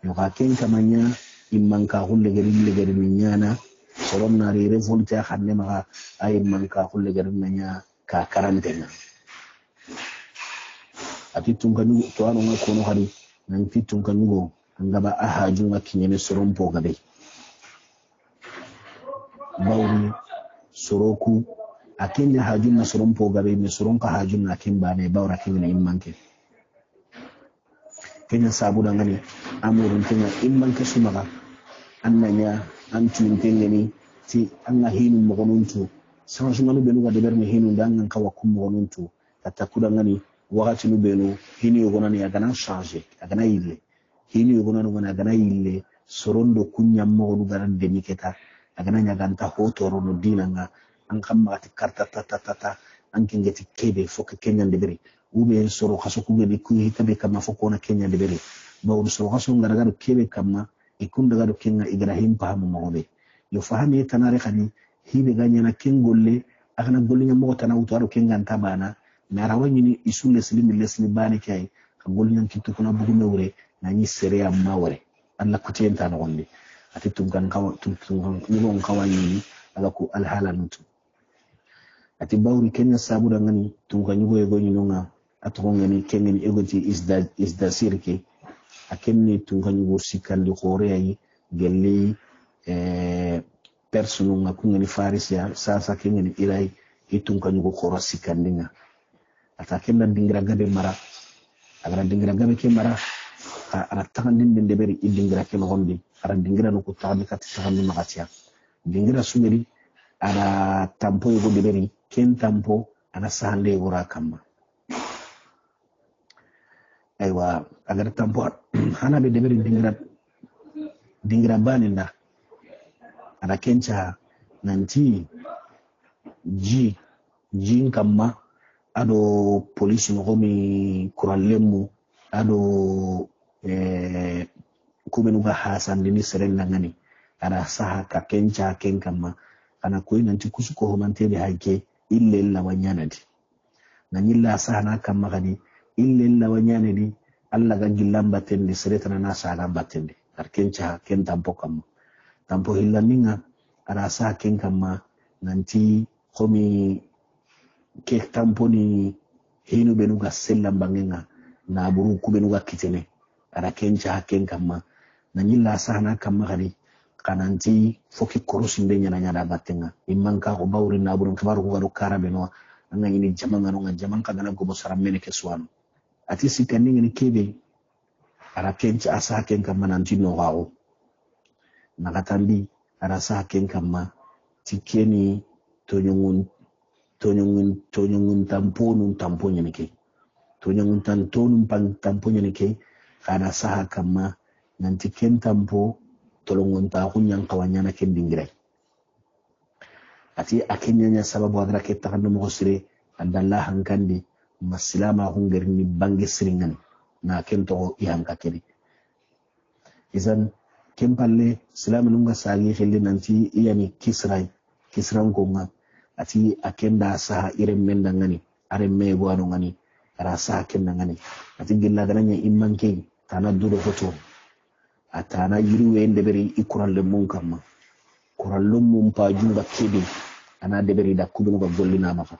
no ka ken kamanya imman ka hulle gerin nyana soron na re revolte xanne ma ay imman ka hulle gerin nya ka karantena ati tunkanu to anu ngako no hari nanti tunkanu go ngaba ahaju ngakinyene soron po gabe bawri soroku akin hajun na soron po gabe me soron ka hajun na kin bane bawra kin na immanke kenya sabu da ngani amurun kenya immanke sumaga annanya antun tengeni ti anga hinu mogonuntu sama sumanu benu ga deber me hinu dangan kawa kum mogonuntu atakuda ngani wakati nu benu hinu yogona ni agana changer agana ile hinu yogona no agana ile sorondo kunya mogonu garan demiketa agana nyaganta hotoro no dinanga an kamma ati karta tata an kingeti kebe foka kenya ndebere ube soro kaso kugedi ku hitabe kama foko na kenya ndebere bawo soro kaso ngaraga kebe kama ikunda gado kenga ibrahim pahamu magobe yo fahami tanare khani hibe ganya na kengolle akana golle nyamo tana utaro kenga ntabana na rawani ni isule lesli bani kai ka golle nyan kitu kuna bugu mewre na ni sere ya mawre alla kutenta na wonde ati tungan kawa tungan ngon kawani ala ku alhala nutu ati bawri kenya sabu da ngani tungan yugo yego nyinonga atonga ni kengen egoti is da sirke akenni tungan yugo sikandi korea yi gelle personu ngakunga ni farisia sasa kengen ilai itungan yugo koro sikandinga ata kenna dingira gabe mara agara dingira gabe ke mara ara tagandin den deberi idingira ke no gondi ara dingira no ko tabi kati tagandi magatia dingira sumeri ara tampo yugo deberi ken tampo ana sande gora kamma aywa agar tampo hana be deberi dingira baninda ana kencha nanti jin kamma ado polisi no gomi kurallemu ado kubenuga hasan dini serenda ngani ada saha ka kencha ken kamma ana koy nanti kusuko homante be hake ille la wanyanadi nanyilla saha na kamma gadi ille la wanyanadi alla ga gillamba tende seretana na saha batende ar kencha ken tampo kamma tampo hillaninga ada saha ken kamma nanti komi ke tampo ni hinu benuga sellambangenga na buru kubenuga kitene ara kencha ken kamma nanyilla sana kamma gari kananti foki korosinde nyana batenga immanka ko bawri na burun kabaru ko garo karabe no anga ini jamanga no jamanka dana go bosara mene ke swano ati sikani ngini kebe ara kencha asa ken kamma nanti no gawo nagatambi ara sa ken kamma tikeni tonyongun tamponye nike tonyongun tamponye nike kada saha kama nanti ken tampo tolongon ta kunyan kawanyana ken dingirai ati akinyanya sababu adra ke takando mo sire andalla hankandi masilama hungarini bangi siringan na ken to ihanka kedi izan ken palle silama nunga sagi khilli nanti iyani kisran konga ati akenda saha irem mendangani are mego anu ngani rasa akenda ngani ati gilla gananya immanke tana duro foto atana yiru wende beri ikuralle mun kamma kurallum mun pajunga kebe ana deberi da kubinu ga gollina maka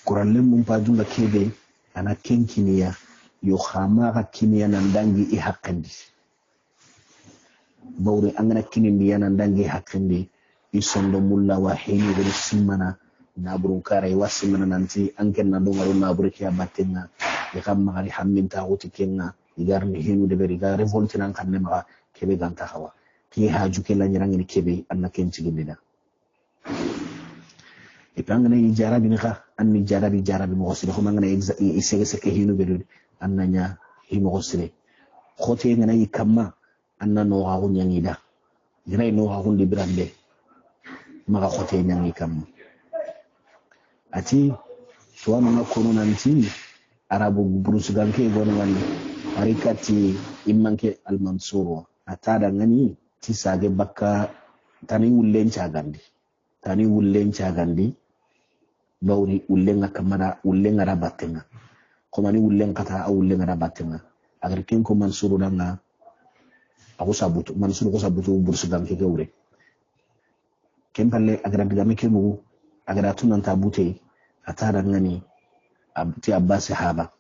kurallum mun pajunga kebe ana kenkiniya yo khama ga kiniya nan dangi i haqqandi bawre angana kinindi yana dangi haqqandi isondo mulla wa hini go simmana naburun kare wasimana nanti anken na dongaru naburu kiya batenga e kam magari hamminta wuti kenga igarni hinu de beri ga revolte nan kanne ma kebe ganta hawa ki haju kella nyirangi kebe anna kenci gindina e pangana yi jarabi ni ka anni jarabi mo hosire ko mangana isege seke hinu beru annanya himo hosire khote ngana yi kamma anna no ha hunyangi da diray no ha hundi brande maga khote nyangi kamma ati tuwanu na kono nanti arabu burusuganke gono wani harikati immanke al-mansur atada ngani ti sage bakka tani wullen cagandi bawri ullen akamara ullen ara battenga komani ullen kata ullen ara battenga agar ken ko mansuru danga aku sabutu mansuru ko sabutu burusuganke gawre ken palle agar digame kenu agar tunan tabute atada ngani abti abbas sahaba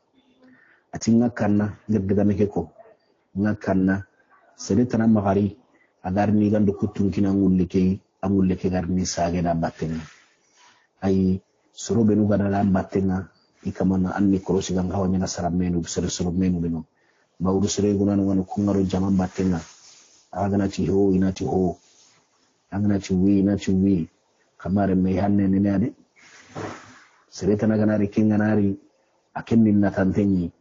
ati ngakanna digame ko ngakanna sede tanan magari agar ni gando kutun kina ngulle ke garni sage da battenga ay soro benu gada la battenga ikamana anni korosi gang hawanya na saramenu soro menu beno bawdu sere guna no kungaro jaman battenga agana ti ho inati ho agana ti wi kamare me hanne ne ade sere tanaga nari kinga nari akenni na tantenyi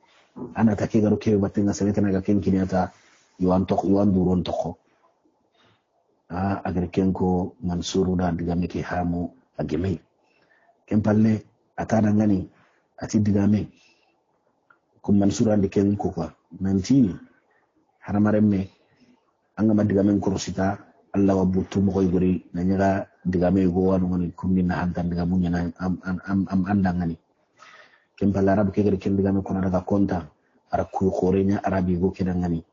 ana take garo ke battenga sere tanaga ken kiniata yuan duron toko agar kenko mansuru da digame ke hamu ageme kempalle atada ngani ati digame kum mansuru andi kenko kwa nanti haramaremme anga madigame korosita alla wabutu mo koy gori nanyaga digame go wanu ngani kumni na hantan digamu nyana am andangani kempalle arab ke gari ken digame kono daga konta ara ku khorenya arabi go kedangani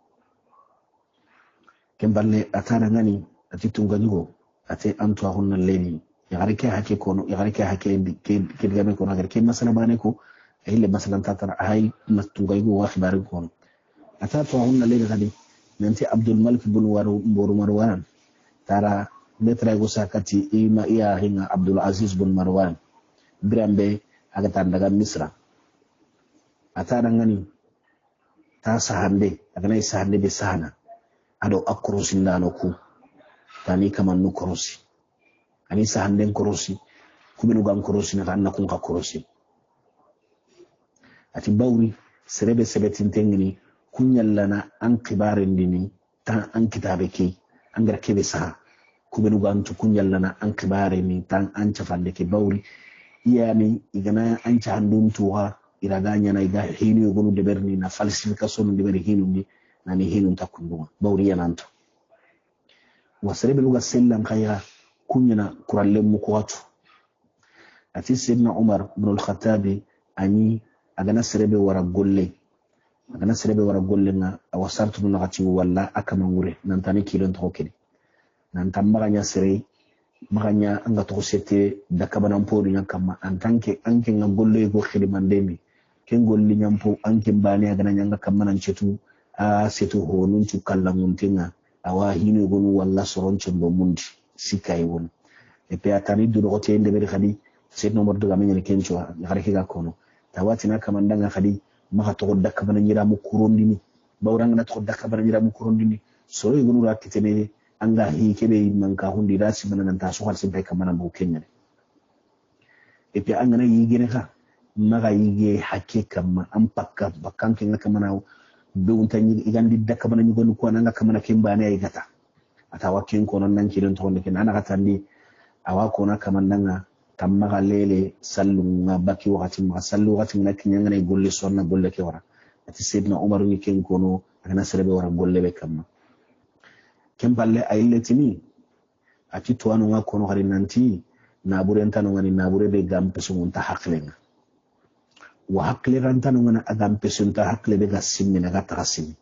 kempalle atada ngani ati tungañugo ate antu ahunna leni yagari ke hake kono yagari ke hake ke digame kono agar ke masala bane ko ahille masalan tatara hay tungañugo wa khibari kono ata to ahunna leni gadi nanti abdul malik bin boru marwan tara letra go sakati ima iya hinga abdul aziz bin marwan birambe aga tandaga misra ata dangani ta sahande aga nay sahande be sahana ado akrosinda ku tani kaman nu korosi ani sahanden korosi kubinu gam korosi na anna kun ka korosi ati bawri serebe tintengini kunyallana an kibarin dini tan an kitabe ke an garkebe sa kubinu gam tu kunyallana an kibarin ni tan an chafande ke bawri iyani igana an chahandun tuwa iraganya na iga hinu yogonu deberni na falsification deberi hinu ni nani hinu takunduma bawri yananto wasrebe luga sellan khaya kunyana kuralle mukwatu ati sidna umar ibn al-khattab ani agana serebe wara golle na awasartu na gati walla akamangure nantani kilon to kedi nantam maganya sere maganya anga to sete dakabana mpori nyakama antanke anke ngagolle go khidi mandemi ken golli nyampo anke bani agana nyanga kamana nchetu setu honun tu kallanguntinga awa hino gonu walla soronche bo mundi sikai won e pe atani duro hote ende beri khadi set no mordo gamen ne kencho hareke ga kono tawati na kamandanga khadi maka to dakka bana nyira mu kurondini bawranga na to dakka bana nyira mu kurondini so e gonu rakitene anga hi kebe manka hundi rasi bana nan taso har sin bai kamana bu kenya e pe anga na yigene ka maga yige hakika ma an pakka bakkan ken kamana be untanyi igandi dakka bana nyugo ko nanga kamana kembane ay gata atawa ken ko non nan kiren to ndeke nana katandi awa ko na kamandanga tamma lele sallu nga baki wakati ma sallu wakati na kinyanga ne golle sonna golle ke wara ati sidna umar ni ken ko no agana serebe wara golle be kamma kemballe ayletini ati to anu nga ko no hari nanti na burenta no ngani na burebe gampe so munta haklenga wa hakle ranta no ngana agampe so munta hakle be gasimmi na gatasimi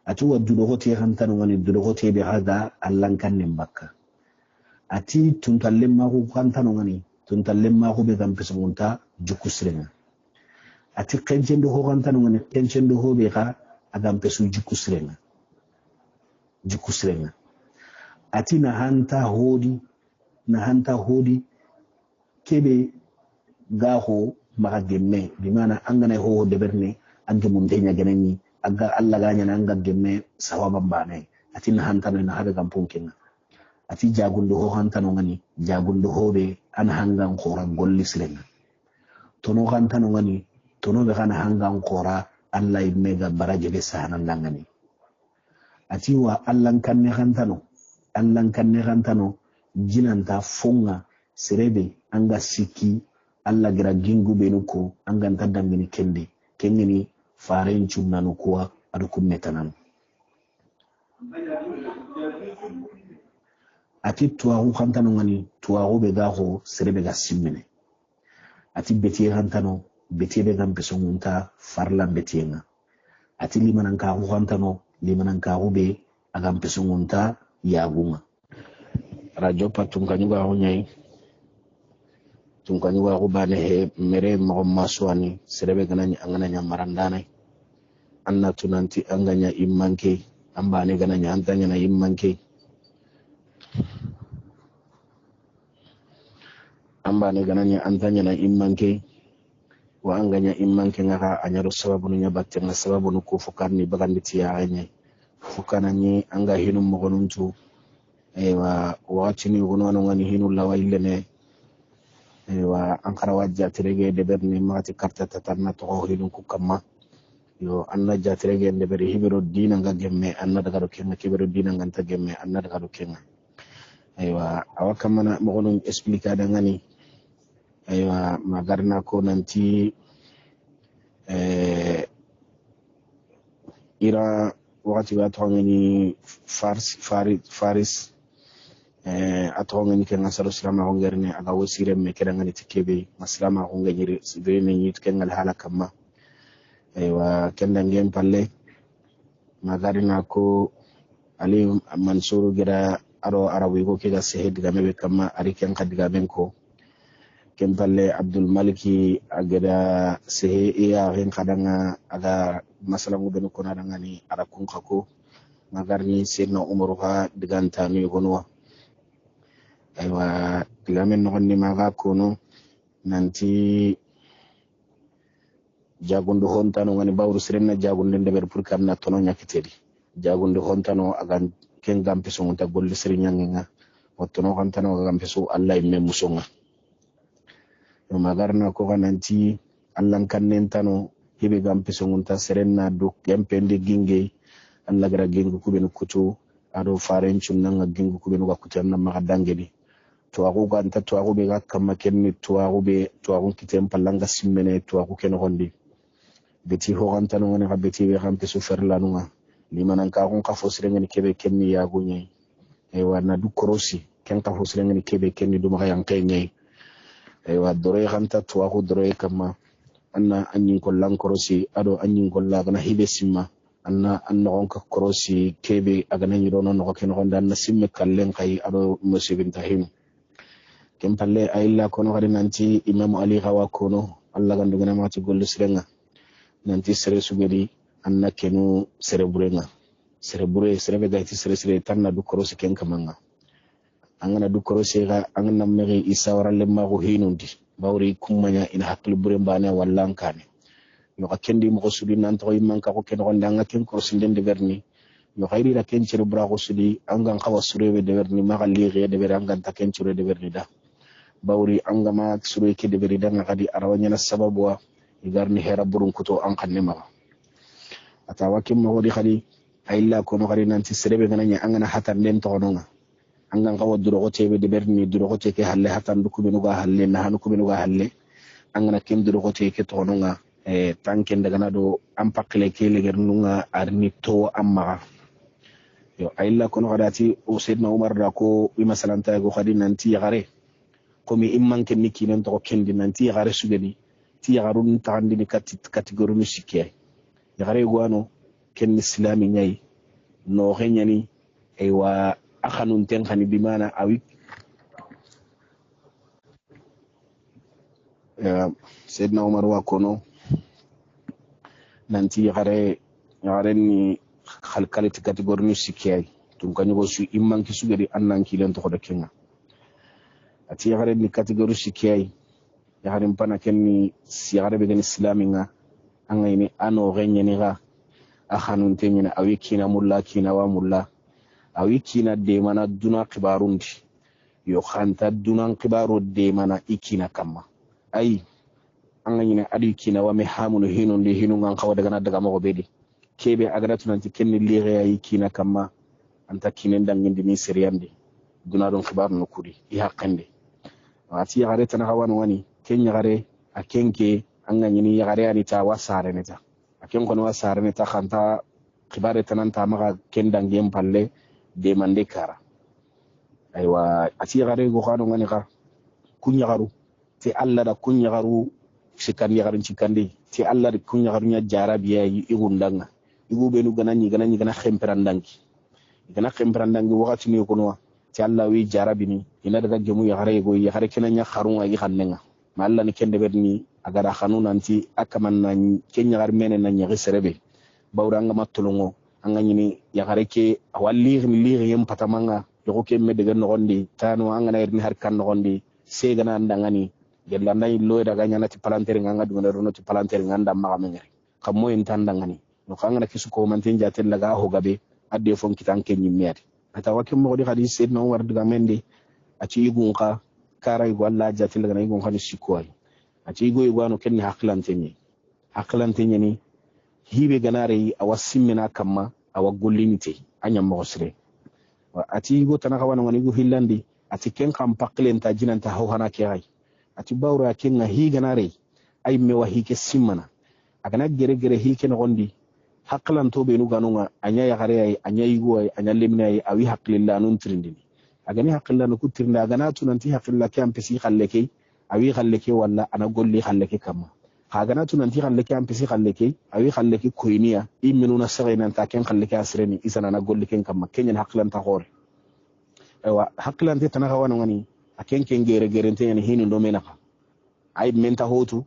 ati wadudo hote ranta no ngani dudo hote be hada allan kanne mbakka ati tuntallemma ko kantano ngani tuntallemma ko be gampe so munta jukusrenga ati kenjendo ho kantano ngani kenjendo ho be ka agampe so jukusrenga ati na hanta hodi kebe gaho maka gemme bimana angana ho deberne anga mundenya geneni aga alla ganya na anga gemme sawaban bane ati na hanta na hada gampon kenga ati jagundo ho hanta no ngani jagundo ho be an hangan qora golli silenga tono hanta no ngani tono be kana hangan qora alla mega baraje be sanan dangani ati wa allan kanne hantano jinanta fonga serebe anga siki alla gira gingu benu ko anganta dangini kende kengini faren chunnanu kuwa adu kummetananu ati tuwaku hantano ngani tuwaku be gaho serebe ga simmene ati betiye hantano betiye be gampe songunta farla betiye nga ati limanan kaku hantano limanan kaku be agampe songunta yagunga radio patunganyuga ho nyai tunganyuga ho bane he mere mo maswani serebe gananya angananya marandana anna tunanti anganya immanke ambane gananya antanya na immanke ambane gananya antanya na immanke wa anganya immanke ngaka anyaro sababu nya batte nga sababu no ko fukarni baganditi ya anya fukanani anga hinu mogonuntu ewa wakati ni gono ngani hinu lawa ilene ewa ankara wajja terege de berni mati karta tatarna to hinu ku kamma yo anna jaterege de beri hibiro dina nga gemme anna daga do kenga kibiro dina nganta gemme anna daga do kenga ewa awakamana mogonun explica da ngani ewa magarna ko nanti ira wakati wa tongani faris atongani kenga salo silama ko ngerne aga wosire me keda ngani tikebe maslama ko ngani sidene ni kenga hala kamma ewa kenda ngem palle magarna ko ali mansuru gira aro arabu ko kega sehed gamebe kamma ari ken kadiga ben ko kempalle Abdul Maliki agada sehe iya hen kadanga aga masalamu ben ko nadangani ara kunka ko magarni Seydina Umaru ha diganta ni gonwa aywa digamen no ni maga kono nanti jagundu hontano ngani bawru sirenna jagunde ndeber pour kamna tono nyakitedi jagundu hontano aga ken gampe so ngonta golli sirinyanga wottono hontano aga gampe so Allah imme musonga no magarna ko nanti Allah kannen tano hibe gampe so ngonta sirenna do kempende ginge Allah gara gingu kubenu kutu ado faren chunnanga gingu kubenu ga kutanna ma dangedi to agu ganta to agu be gakama kenni to agu kitem palanga simmene to agu ken hondi beti ho ganta no ngene beti be gampe so ferlanunga limanan ka gon ka fosire ngene kebe kenni ya gunyai wana du korosi ken ka fosire ngene kebe kenni du ma yang kenyai wa dore ganta to agu dore kama anna anyin kollan korosi ado anyin kolla gana hibe simma anna on ka korosi kebe agana nyiro no ko ken gonda anna simme kallen kai ado musibin tahim ken palle ayilla kono gadi nanti imam ali gawa kono alla gandu gana mati gollu sirenga nanti sere sugedi anna kenu sere burenga sere be gaiti sere tanna du korosi ken kamanga angana du korosi ga angana meri isa waralle ma ko hinundi bawri kummanya ina haklu bure mbane wallan kane no ka kendi mo sudi nan to imman ka ko ken gonda anga ken korosi ndende verni no khayri la ken cere bura ko sudi angan khawa surewe de verni ma galli ge de ver angan ta ken cere de verni da bawri angama sure ke de veri da ngadi arawanya na sababu wa igarni hera burun kuto an kanne ma atawa kim mo wodi khali ayilla ko no khari nanti serebe gananya angana hatan den to nonga angan kawo duro ko tebe de berni duro ko teke halle hatan du kubinu ga halle na hanu kubinu ga halle angana kem duro ko teke to nonga tanken daga na do am pakle ke leger nunga arni to amma yo ayilla ko no khadati o Seydina Umar da ko wi masalanta go khadi nanti yagare komi imman ken niki nan to kendi nanti yagare sugedi ti yagarun tandi ni category ni sikke yagare gwano ken islami nyai no henyani aywa akhanun ten khani bimana awi Seydina Umar wa kono nanti yagare ni khalkaliti category ni sikke tum kanyo go su imman ki sugedi annan ki len to da kenga ati yagare ni category sikke yaharin pana kenni siyare be gani islaminga angayni ano genyeni ga akhanun tenyina awi kina mulla kina wa mulla awi kina de mana duna kibarundi yo khanta duna kibaru de mana ikina kamma ay angayni adi kina wa me hamunu hinundi hinunga kawa daga mo bedi kebe agadatu nanti kenni lire ay kina kamma anta kinen dangindi ni seriyandi duna don kibaru no kudi i haqqande ati yagare tan hawan wani ken yagare akenke anga nyini yagare ani ta wasare neta aken kono wasare neta khanta khibare tananta maka ken dangem palle de mande kara aywa ati yagare go khano ngani ka kunyagaru te alla da kunyagaru sikandi yagarin cikandi te alla da kunyagaru nya jarabiya yi igundanga igu benu ganani gana khemperandangi wakati ni kono ti alla wi jarabini ina daga gemu yagare go yagare kenanya kharunga yi khannenga ma alla ni kende berni agara khanu nanti akaman na kenya gar mene na nyagi serebe bawranga matulungo anga nyini yagare ke awali liri yem patamanga yoko ke me daga nogondi tano anga na erni har kan nogondi se gana ndangani gella nay lo daga nyana ti palantere nganga dungana rono ti palantere nganda ma kamengere kammo en tandangani no kanga na kisuko mantin jatel laga ho gabe adde fon kitan kenyi meati ata wakim mo di hadith sayyidina umar daga mende ati igunka karay walla jatil daga igun khani sikoy ati igo igwano kenni haklanteni ni hibe ganare awasimina kamma awagullimite anya mosre ati igo tanaka wana ngani igo hillandi ati ken kam paklen ta jinanta hawhana ke ay ati bawra kenga hi ganare ay me wahike simmana agana gere hike no gondi haklanto be nu ganunga anya yagare ay anya igo ay anya lemne ay awi haklilla nun trindini agani haklilla no kutirnda agana tunanti haklilla ke ampesi khalleke awi khalleke walla ana golli khalleke kama hagana tunanti khalleke ampesi khalleke awi khalleke koyniya imminuna sagayna ta ken khalleke asreni isana na golli ken kama kenyen haklanta hore aywa haklante tanaka wana ngani aken ken gere tenen hinu do menaka ay menta hotu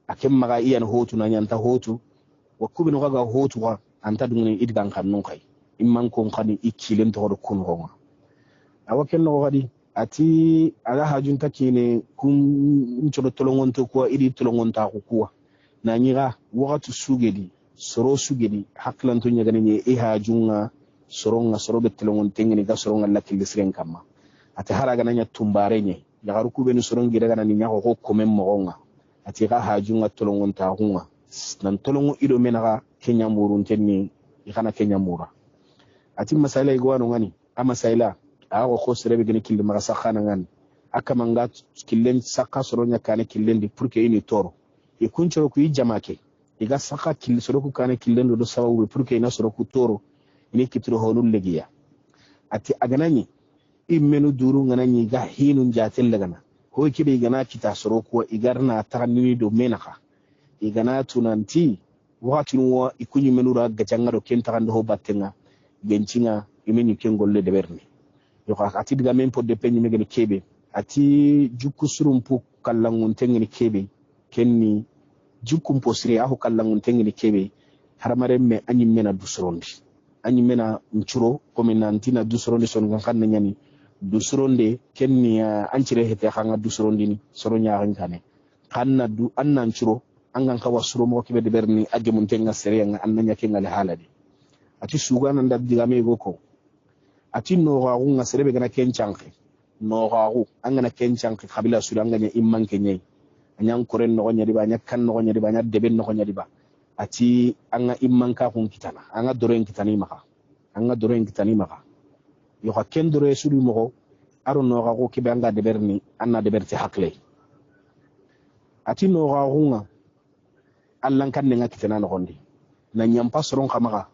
akem maga iyan hotu na nyanta hotu wakubi no gaga hotu wa anta dungni idgan kannun kai imman kon khani ikilen to do kun gonga awaken no gadi ati ala hajun takine kun chodo tolongon to ko idi tolongon ta ko kuwa na nyira wakatu sugedi soro sugedi haklan to nyagani ni e hajunga soronga sorobe tolongon tengini ga soronga lakil siren kama ati haraga nanya tumbare nye yagaru kubenu sorongi daga ni nyako ko komen mogonga ati ga hajunga tolongon ta hunga nan tolongo ido menaga kenya murun tenni ikana kenya mura ati masala igwano ngani ama saila ago ko serebe gani killi mara sakhana ngani akamanga killen sakka soronya kane killendi pour que ini toro e kunchoro ku jamake iga sakka killi soroku kane killendo do sababu pour que ina soroku toro ini kitro honul legiya ati aganani immenu duru nganani ga hinun jatel lagana ho kibe gana kita soroku igarna taganni do menaka igana tunanti watu nuwa ikunyi menura gajangaro kenta kando ho battenga gencinga imeni kengolle de berni yo ati diga men podde penyi megeni kebe ati jukku surumpu kallangun tengeni kebe kenni jukkum posire aho kallangun tengeni kebe haramare me anyi mena dusrondi anyi mena mchuro kominantina dusrondi son kan nyani dusronde kenni ancire hete khanga dusrondi ni soro nyaaren kane kanna du annan churo angan ka wasuro mo kibe de berni agge mun tenga serenga annanya kenga le halade ati sugana ndab diga me goko ati no gagu nga serebe gana kenchanke no gagu angana kenchanke kabila sulanganya imman kenyai anyang koren no gonya diba nyakkan no gonya diba nyadeben no gonya diba ati anga imman ka kun kitana anga doren kitani maka yo ka ken dore sulu mo aro no gagu kibe anga de berni anna de berti hakle ati no gagu nga allan kan nga kitana no gondi na nyampa soron kamaga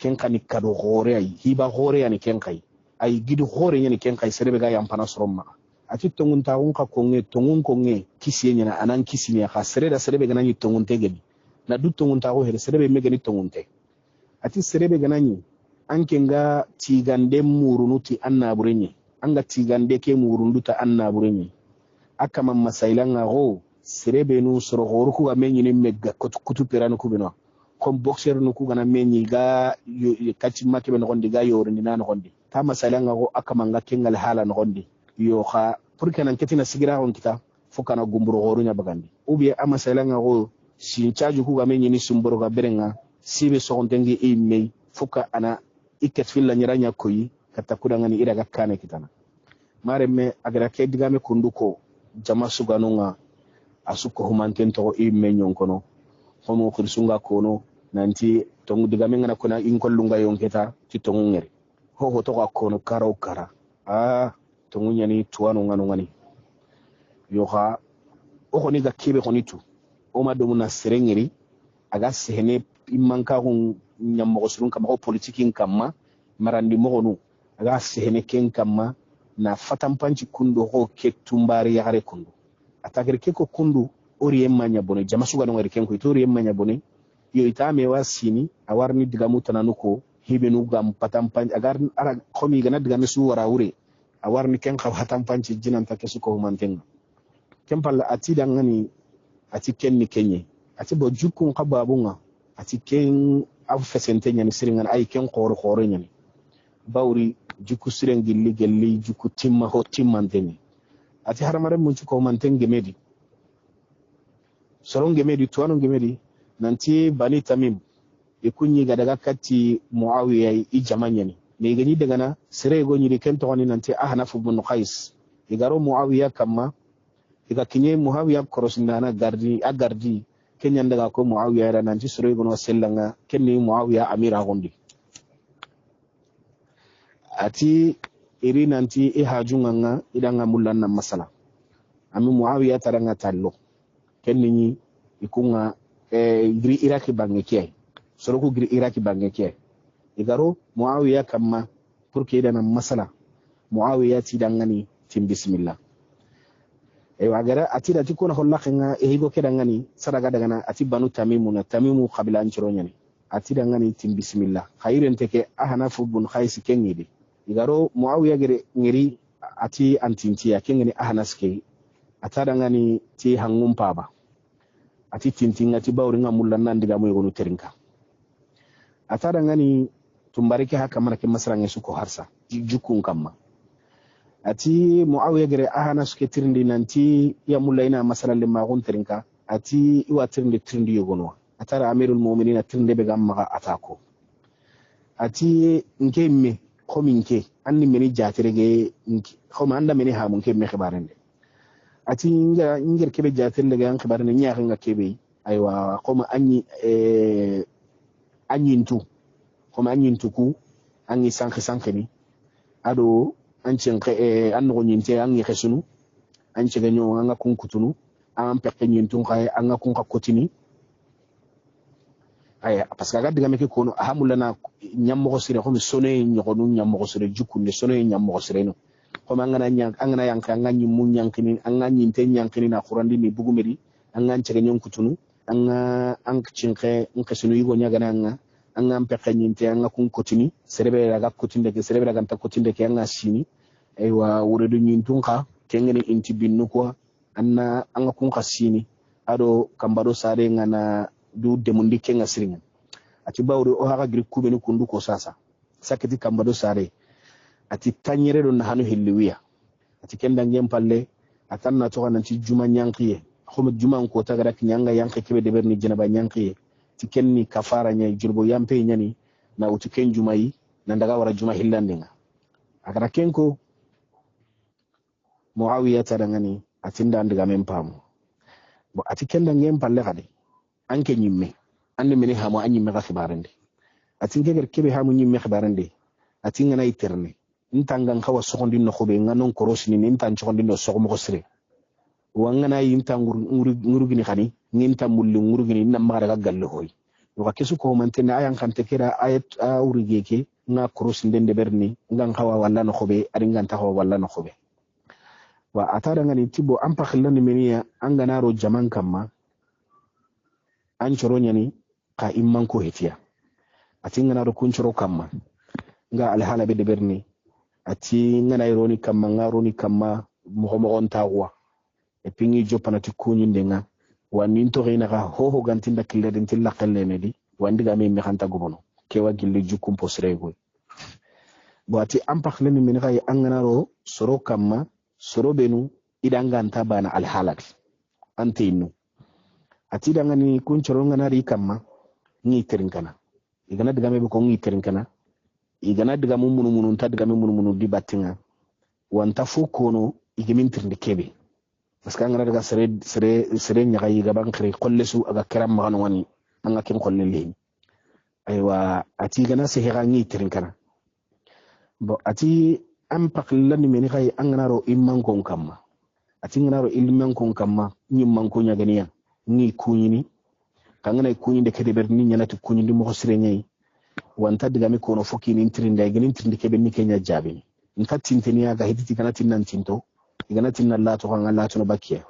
ken kani kado gore ay hiba gore yani ken kai ay gidu gore yani ken kai serebe ga yampana soromma ati tongun taun ka tongun konge kisi nyana anan kisi nya ka serebe ga nani tongun tegedi na du tongun tawo hele serebe megani tongun te ati serebe ga nani ankenga tigande murunuti anna burenye anga tigande ke murunduta anna burenye akama masailanga go serebe nu soro goru ku ga menyi ne megga kutu peranu ku bino comme boxer no ku gana menyi ga kati make ben gondi ga yoro ni nan gondi ta masala ngo akamanga kengal hala no gondi yo kha pour que nan ketina sigira on kita fukana gumburo goru nya bagandi ubi amasala ngo si chaaju ku ga menyi ni sumboro ga berenga sibe so ontengi e mei fuka ana iket filla nyiranya koyi kata kudanga ni ira ga kane kitana mare me agara ke digame kunduko jama suganunga asuko humanten to e menyon kono homo khirsunga kono nanti tongu diga mengana kona inkollunga yonketa ti tongu ngeri ho to kono kara tongu nyani tuwanu ngani yoha o khoni ga kebe khoni tu o ma do muna serengeri aga sehene imanka hun nyammo surun kama ko politikin kama marandi mogonu aga sehene ken kama na fatampanci kundo ho ke tumbari yare kundu atagere ke ko kundu ori emmanya bone jama suga no ngari ken ko tori emmanya bone yo itame wasini awarni diga mutana ko hibenu gam patampanci agar ara khomi gana diga mesu wara wure awarni ken khaw hatampanci jinan ta kesu ko mantenga kempal ati dangani ati kenni kenye ati bo jukun qababunga ati ken afu fesente nyani siringan ay ken khoro nyani bawri jukku siren gilli gelli jukku timma ho timmanteni ati haramare mun ko manten gemedi soron gemedi tuano gemedi nanti bani tamim e kunyi ga daga katti muawiya i jamanyani ne gani daga na sire go nyiri ken to woni nanti ahnaf ibn qais igaro muawiya kamma iga kinye muawiya korosindana gardi kenyan daga ko muawiya era nanti sire go no sellanga kenni muawiya amira gondi ati iri nanti hajunganga idanga mulanna masala ami muawiya taranga tallo kenni ikunga giri iraki bangekiye soroku giri iraki bangekiye igaro muawiya kamma purke idana masala muawiya tidangani tim bismillah wagara ati da tikuna hollakanga higo kedangani sadaga dagana ati banu tamimu qabila anchironyani ati dangani tim bismillah khairen teke ahnafu bun khais kengidi igaro muawiya gere ngiri ati antintiya kengeni ahnaske atadangani ti hangum paba ati tintinga ti bawringa mullanna ndiga moy gonu terinka atadangani tumbarike haka marake masrange suko harsa jukun kamma ati muawiya gere ahnaske tirindi nanti ya mullaina masalan ma gon terinka ati iwa tirindi yogonwa atara amirul mu'minin tirinde be gamma atako ati nkemme kominke anni meni jatirege xoma anda meni ha mun ke me xibarande ati ngir kebe jatirle ga xibarande ñaax nga kebe aywa xoma anyintu xoma anyintu ku angi sanki ni ado ancenke anno nyinte angi xesunu ancege ñoo nga kun kutunu am pekke nyintu xay anga kun ka kotini aya parce que aga diga meke kono ahamulana nyammo sire ko mi sone nyogonu nyammo sire jukunde sone nyammo sire no ko angana yanka ngani mun yankini angani te yankini na qurandi ni bugumeri angan cege nyon kutunu anga cinke nkesunu yugo nyaga nanga anga mpeke nyinte anga kun kotini serebe daga kotinde ke serebe daga ta kotinde ke anga sini aywa wuredo nyintunka kengeni intibinnu ko anna anga kun kasini ado kambado sare ngana du demundi kenga siringa ati bawri o haga giri kubeni kundu ko sasa sakati kambado sare ati tanyere do na hanu hilliwiya ati kenda ngem palle atanna to kana ci juma nyankiye khum juma ko tagara nyanga yanki kebe de berni jinaba nyankiye ti kenni kafara nyay julbo yampe nyani na uti ken juma yi na ndaga wara juma hillandenga akara kenko muawiya tadangani atinda ndiga mempamu bo ati kenda ngem palle kade anke nyimme ande meni hamu anyimme ga khibarande ati ngeger kebe hamu nyimme khibarande ati ngana iterne ntangan khawa sokondi no khobe nganon korosini nintan chokondi no sokomo ko sire wangana yinta ngurugini khani nginta mulli ngurugini namma daga galle hoy do ka kesu ko mantene ayan kan tekira ayat urigeke nga korosinde de berni ngan khawa walla no khobe ari ngan taxaw walla no khobe wa atada ngani tibo ampa khillani meniya angana ro jaman kamma an choro nyani ka imman ko hetiya ati ngana ro kun choro kamma nga alhala be de berni ati ngana ironi kamma ngaroni kamma mo on tawwa e pingi jopanati kunyinde nga wanin to reina ga ho gantinda killedin tilla qallenedi wandiga me mi khanta gobono kewa gilli jukum posrego bo ati ampax leni min kay angana ro soro kamma soro benu idanganta bana alhalak antinu ati dangani kun choro ngana ri kamma ngi terinkana igana diga me ko ngi terinkana igana diga munun ta diga munun di batinga wanta fukono igimin tirndi kebe parce que ngana daga sere nyaga yiga ban khiri kollesu aga kiram magano wani anga kim kolle leeni aywa ati gana se hega ngi terinkana bo ati am paklan meni kay angana ro imman gon kamma atingana ro ilmen kon kamma nyimman ko nyaganiya ni kunyini kangana kunyi de kede berni nyana to kunyi ndi mo sirenyi wanta diga mi kono foki ni intrinde gani intrinde kebe ni kenya jabi nka tinteni aga hiditi kana tinnan tinto igana tinna Allah to kan Allah to no bakiya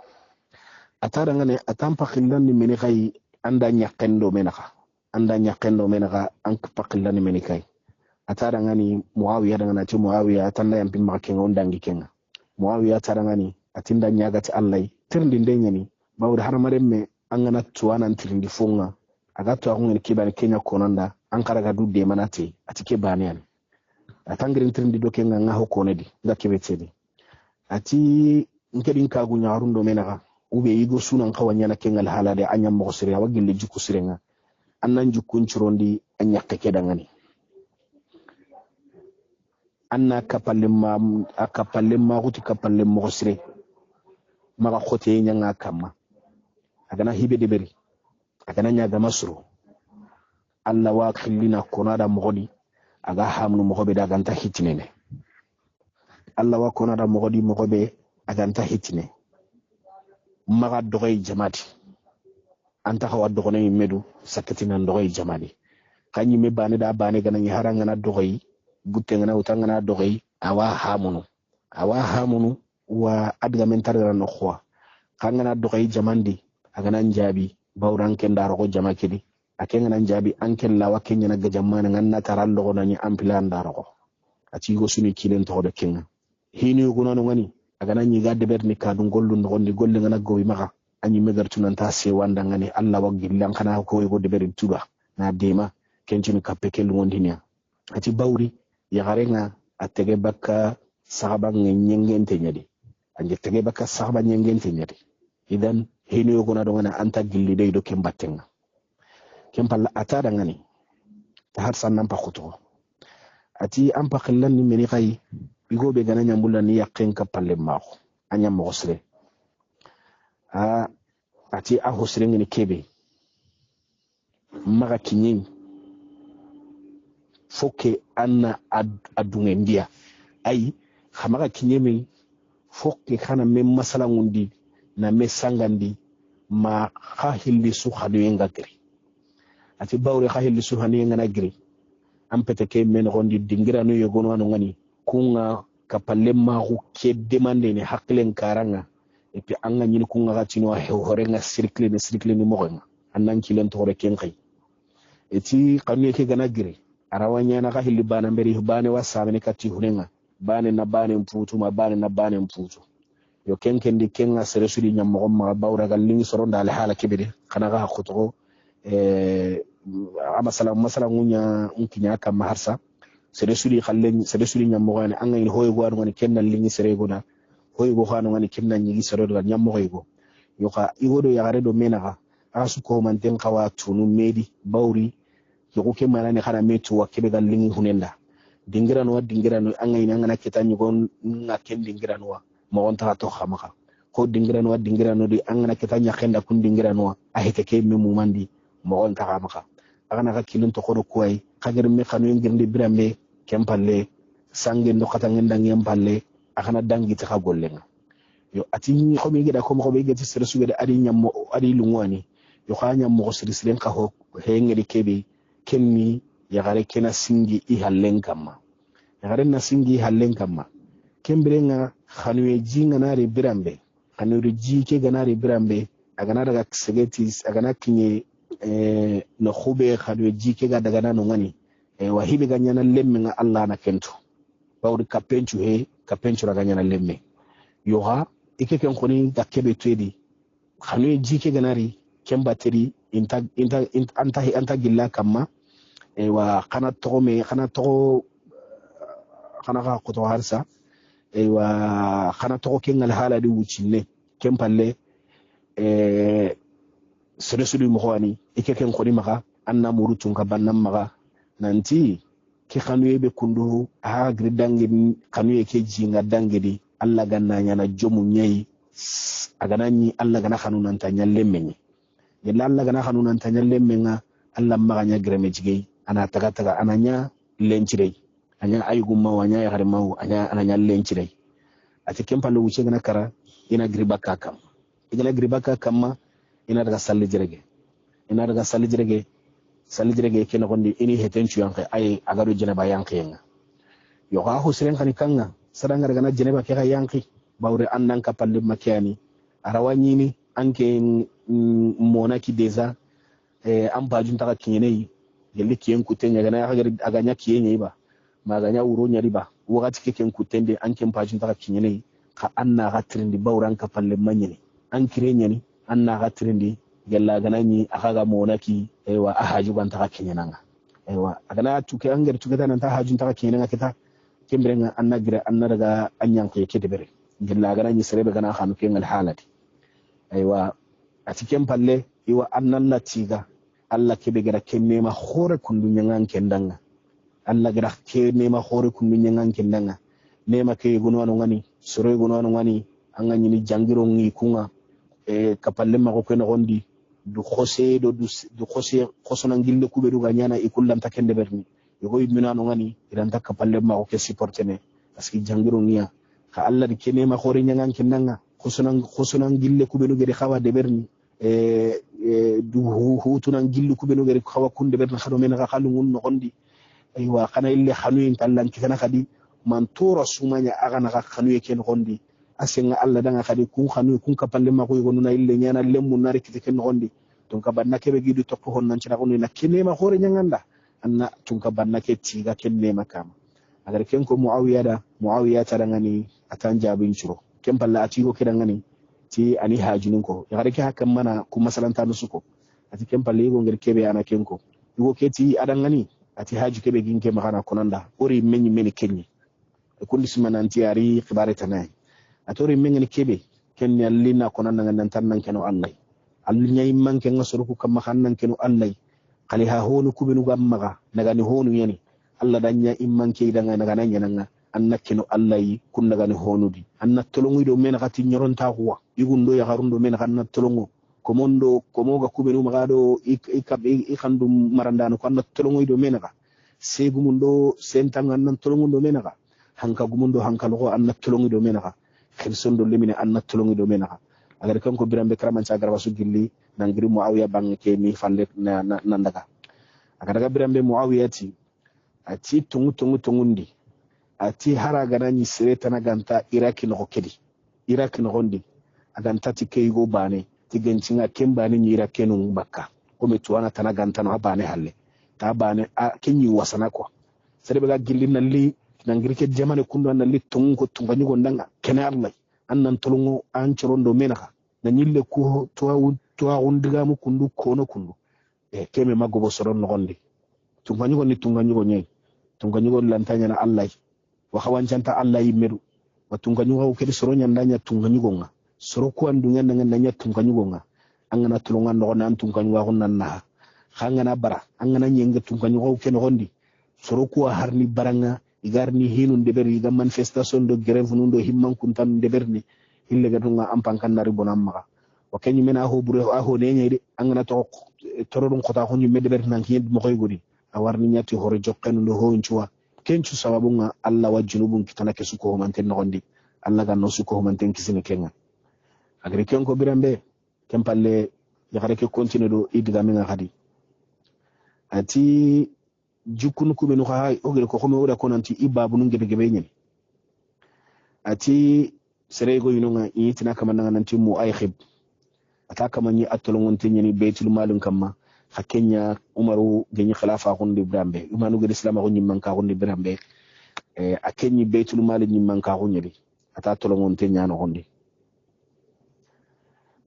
atara ngane atampa khillan ni meni kai anda nyakendo menaka an pakillan ni meni kai atara ngani Muawiya daga na ti Muawiya tanna yampin makenga ondangi kenga Muawiya tara ngani atinda nyagati Allah tirndi ndenyani bawde harmaremme angana tuwana ntirindi funga agato akungeni kibani Kenya konanda ankara ga dudde manate atike bani yani atangiri ntirindi dokenga ngaho konedi ngakebetsedi ati nkedin kagu nyaarundo menaka ube yigo sunan kawanyana kengal halade anyam mo sire wagille jukku sirenga annan jukkun cirondi anyakke kedangani anna kapalle ma guti kapalle mo sire maga khote nyanga kama agana hibe de beri agana nyaga masro alla wa khillina konada mogodi aga hamnu mogobe daga anta hitinene alla wa konada mogobe aga anta hitine maga dogay jamati anta hawa dogone medu sakatina dogay jamani kanyi me bane da bane gana haranga na dogay butte ngana utanga na dogay awa hamunu wa adga mentara no khwa kangana dogay jamandi agana njabi bawran ken daro ko jamakedi akengana njabi anken lawa kenya na gajamana nganna tarallo ko nani ampilan daro ko ati go suni kilen to do kenga hinu go nono ngani agana nyi gadde berni kadu gollu ngondi golle ngana gowi maka anyi megartunan ta se wanda ngani Allah waggi lankana ko go de berin tuba na dema kencini kappe kelu gondinya ati bawri ya garenga atege bakka sahaba nyengente nyadi anje tege bakka sahaba nyengente nyadi idan hinu go na do ngana anta gilli dey do kembatenga kempalla atada ngani ta har sannan pa khuto ati am pa khillan ni meni kay bigo be gana nyambulla ni yaqen ka palle mako anya mo sre ati a hosre ngini kebe maga kinyin foke anna adunge ndia ay khamaga kinyemi foke kana mem masala ngundi na me sangandi ma khahilli su khadu ngakri ati bawri khahilli su hani ngana gri ampete ke men gondi dingira no yogono anu ngani kunga kapalle ma ku ke demande ni haklen karanga et puis anga nyini kunga gatino horenga circle ni morenga annan kilen to re ken kay eti kanu ke gana gri arawanya na khahilli bana mberi bane wasamene kati hunenga bane na bane mputu yo kenken di kenga sere suri nyam mo ma bawra gal lingi soronda al hala kebede kana ga khuto masala ngunya unkinya kam harsa sere suri nyam mo ngani anga ni hoy gwaru ngani kennal lingi sere gona hoy go khanu ngani kennal nyigi sere do nyam mo hoy go yo ka igodo ya gare do menaga asu ko man ten kawa tunu medi bawri yo ko kemana ni khana metu wa kebe gal lingi hunenda dingirano anga ni anga na ketanyi gon na ken dingirano mo on ta to khamaka ko dingirano di anga na ketanya khenda kun dingirano ahite ke memu mandi mo on ta khamaka agana ka kilin to ko koy khagar me khanu ngirndi birambe kempalle sangi ndo kata ngenda ngempalle akana dangi ta gollenga yo ati ko mi gida ko mo be gati sere sugede adi nyammo adi lungwani yo khanya mo sirisilen ka ho hengedi kebe kenni ya gare kena singi i hallen kamma ya gare na singi hallen kamma kembirenga khanuye jinga nari birambe khanuye ji ke ganari birambe agana daga segeti agana kinye no khube khanuye ji ke ga daga nanu ngani wa hibe ganyana lemme nga Allah na kento bawri kapenchu raga nyana lemme yo ha ike ken khoni da kebe twedi khanuye ji ke ganari kembateri anta gilla kamma wa kana ga kuto harsa wa kana to kengal hala di wucine kempalle sere mo khani ike ken khoni maka anna murutun ka bannam maka nanti ke khanu yebe kundu ha gridangi khanu yake jinga dangedi alla ganna nyana jomu nyai aganani alla gana khanu nan tanya lemmenyi yalla alla gana khanu nan tanya lemmenga alla maganya greme jigei ana taga ananya lencirei anya ayugumma wanya ya harmawu anya ananya lencirei ati kempalle wuce gana kara ina gribaka kam igana gribaka kamma ina daga salli jirege kena gondi ini hetenchu yanke ay agado jeneba yanke nga yo ha husren kan kanga sadanga daga na jeneba ke yanki bawre annan ka pande makiani arawani ni anke monaki deza an bajun taka kiyenei gelli kiyen kutenya gana aganya kiyenye ba maganya uro nyari ba wakati keken kutende anke bajun taka kiyenei ka anna ga trindi bawran ka palle manyeni an kirenya ni anna ga trindi gella ganani akaga monaki ewa ahaju ban taka kinyenanga ewa agana tuke anger tuke tan ta hajun taka kinyenanga kita kembrenga anna gira anna daga anyan ke kedebere gella ganani serebe gana khanu kengal halati ewa atikem palle iwa annan latiga alla kebe gira kenne ma khore kundunyangan kendanga alla gira kenne ma khore kundunyangan kendanga nema ke gunwano ngani sore gunwano ngani angani ni jangiro ngi kunga kapalle ma ko kena gondi du khose khosona ngille kuberu ganyana ikullam takende berni yogo minano ngani iranta kapalle ma ko ke supportene parce que jangiro ngiya ka alla di kene ma khore nyangan kendanga khosona ngille kuberu gere khawa de berni du hutuna ngille kuberu gere khawa kunde berni khado men ga khalungun no gondi aywa kana ille khanu tallan kitana khadi man tora sumanya agana ga khanu yake no gondi asenga alla danga khadi kun khanu kun kapalle ma ko yego na ille nyana lemmu nari kitike no gondi tun ka banna kebe gidu tokko hon nan cira ko na kene ma hore nyanganda anna tun ka banna ke tiga kenne makama agar ken ko muawiya ta dangani atan jabin ciro ken balla atigo ke dangani ti ani hajinin ko ya garke hakan mana ku masalanta nusuko ati ken balle yego ngir kebe ana ken ko yego ke ti adangani ati haji kebe ginke magana konanda ori meni kenni kundi simananti ari khibare tanay atori mengeni kebe ken yallina konanda ngan tan nan keno allah allinya imman ken ngasoruku kam khannan kenu allah kali ha honu kubinu gammaga nagani honu yani allah danya imman ke idanga nagana nyananga annakenu allah kun nagani honudi anna tolongu do men khati nyoronta huwa igundo ya garundo men khanna tolongu komoga kubinu magado ikhandu marandano ko anna tolongu do menaga segumundo sentanga anna tolongu do menaga hanka gumundo hanka logo anna tolongu do menaga khirsondo lemine anna tolongu do menaga agar kanko birambe kraman ca garba sugilli nangiri muawiya bang ke mi falle nandaga agar daga birambe muawiya ati tungundi ati hara ganani sireta na ganta iraki no kedi iraki no gondi aganta ti keigo bane ti gencinga kembani ni iraki no bakka kome tuwana tana ganta no bane halle ta bane kenyi wasana ko sere baga gilli nalli nangiri ke jamane kundo nalli tunganyi gondanga kene allah annan tolongo an chorondo menaka na nyille ko tuwa undiga mu kundu kono kundu keme magobo soron no gondi tunganyi go nyai tunganyi go lantanya na allah wa khawancanta allah yimeru wa tunganyi go kedi soronya ndanya tunganyi go nga soro ko andunga nanya tunganyi go nga angana tulonga no nan tunganyi go nan na khangana bara angana nyenga tunganyi go ken gondi soro ko harni baranga igarni hinun de beri ga manifestation do grève nundo himman kuntan de berni hille gadunga ampan kannari bonamma wa kenyi mena ho bure ho nenyede angana to torodum khota honni medde ber nan kiyed mo koy godi awarni nyati hore jokkenu do ho nchuwa kencu sababunga alla wajunubun kitana ke suko manten nondi alla ga no suko manten kisine kenga agri ken ko birambe kempalle ya xare ke continue do idiga menga khadi ati jukunu ku benu hay ogere ko xome oda konanti ibabu nu ngebe gebe nyen ati serego yinonga yitina kamanga nanti mu ay khib ataka manyi atolongon tenyeni beitul malun kamma hakenya umaru genyi khilafa gundi brambe umanu gede islam ko nyimman ka gundi brambe akenyi beitul mal nyimman ka gundi ata tolongon tenyano gundi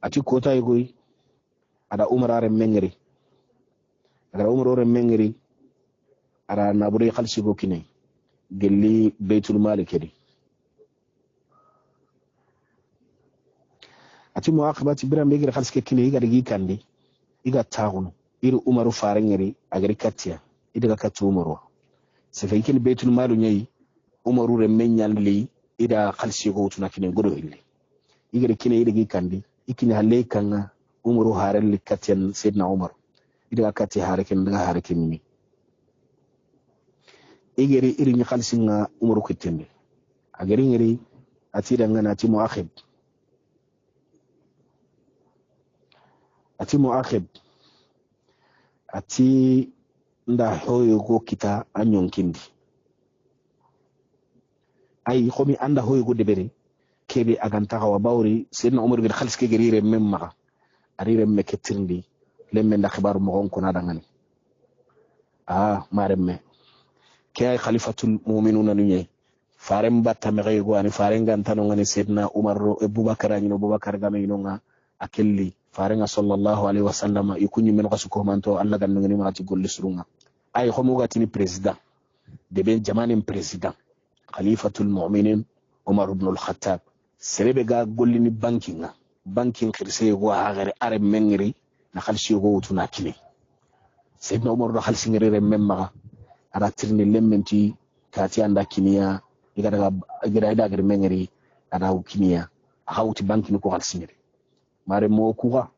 ati kota yigoy ada umarare mengeri ada umarore mengeri ara naburi khalsi go kine gelli beitul mal kedi ati muaqabati birambe gere khalsi kine iga digi kandi iga taguno iri umaru farengeri agari katia idaga katu umaru sefa ikini beitul malu nyai umaru remenyan li ida khalsi go tuna kine godo hilli igere kine idagi kandi ikini halle kanga umaru harel katian sayyidina umar idaga kati harakin daga harakin mini igere iri ni khalsi nga umaru kitende agari ngeri atida ngana ti muakhib ati muakhib ati nda hoyo go kita anyon kindi ay khomi anda hoyo go debere kebe aganta hawa bawri sidna umar bin khalis ke gerire memma arire meke tirndi lemme nda khibaru mo gon kuna dangani maremme kay khalifatul mu'minuna nuye farem batta me go ani faren gantano ngani sidna umar ro e bubakar ni no bubakar game no nga akelli farenga sallallahu alaihi wasallam ikunyi men qasuko manto alla gan ngani ma ti golli surunga ay khomo gatini president de ben jamanin president khalifatul mu'minin umar ibn al-khattab serebe ga gollini banking khirse go hagare are mengri na khalsi go tuna kini sayyidina umar do khalsi ngere re memma ara tirni lemmenti kati anda kiniya igara da gar mengri ara kiniya hawti banking ko khalsi ngere mare mo kuwa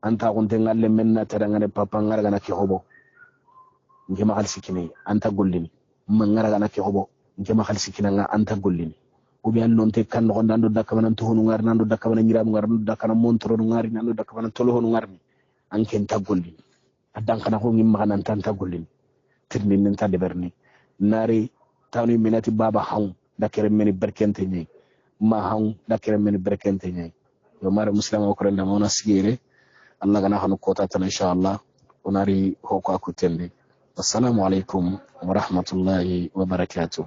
anta gonte ngalle menna terangane papa ngara na ki hobo ngema khalsi kini anta gollini mangara gana ki hobo ngema khalsi kinanga anta gollini ubi non te kan no ndando dakabana to honu ngar nando dakabana nyiram ngar nando dakana montoro ngari nando dakabana tolo honu ngarmi anken tagolli adan kana ko ngim magana tan tagolli tirni nen tande berni nari tawni minati baba hawn dakere meni berkente nyi ma hawn dakere meni berkente nyi yo mare muslima ko renda mona sigere allah gana hanu kota tan inshallah onari hoko akutende assalamu alaikum wa rahmatullahi wa barakatuh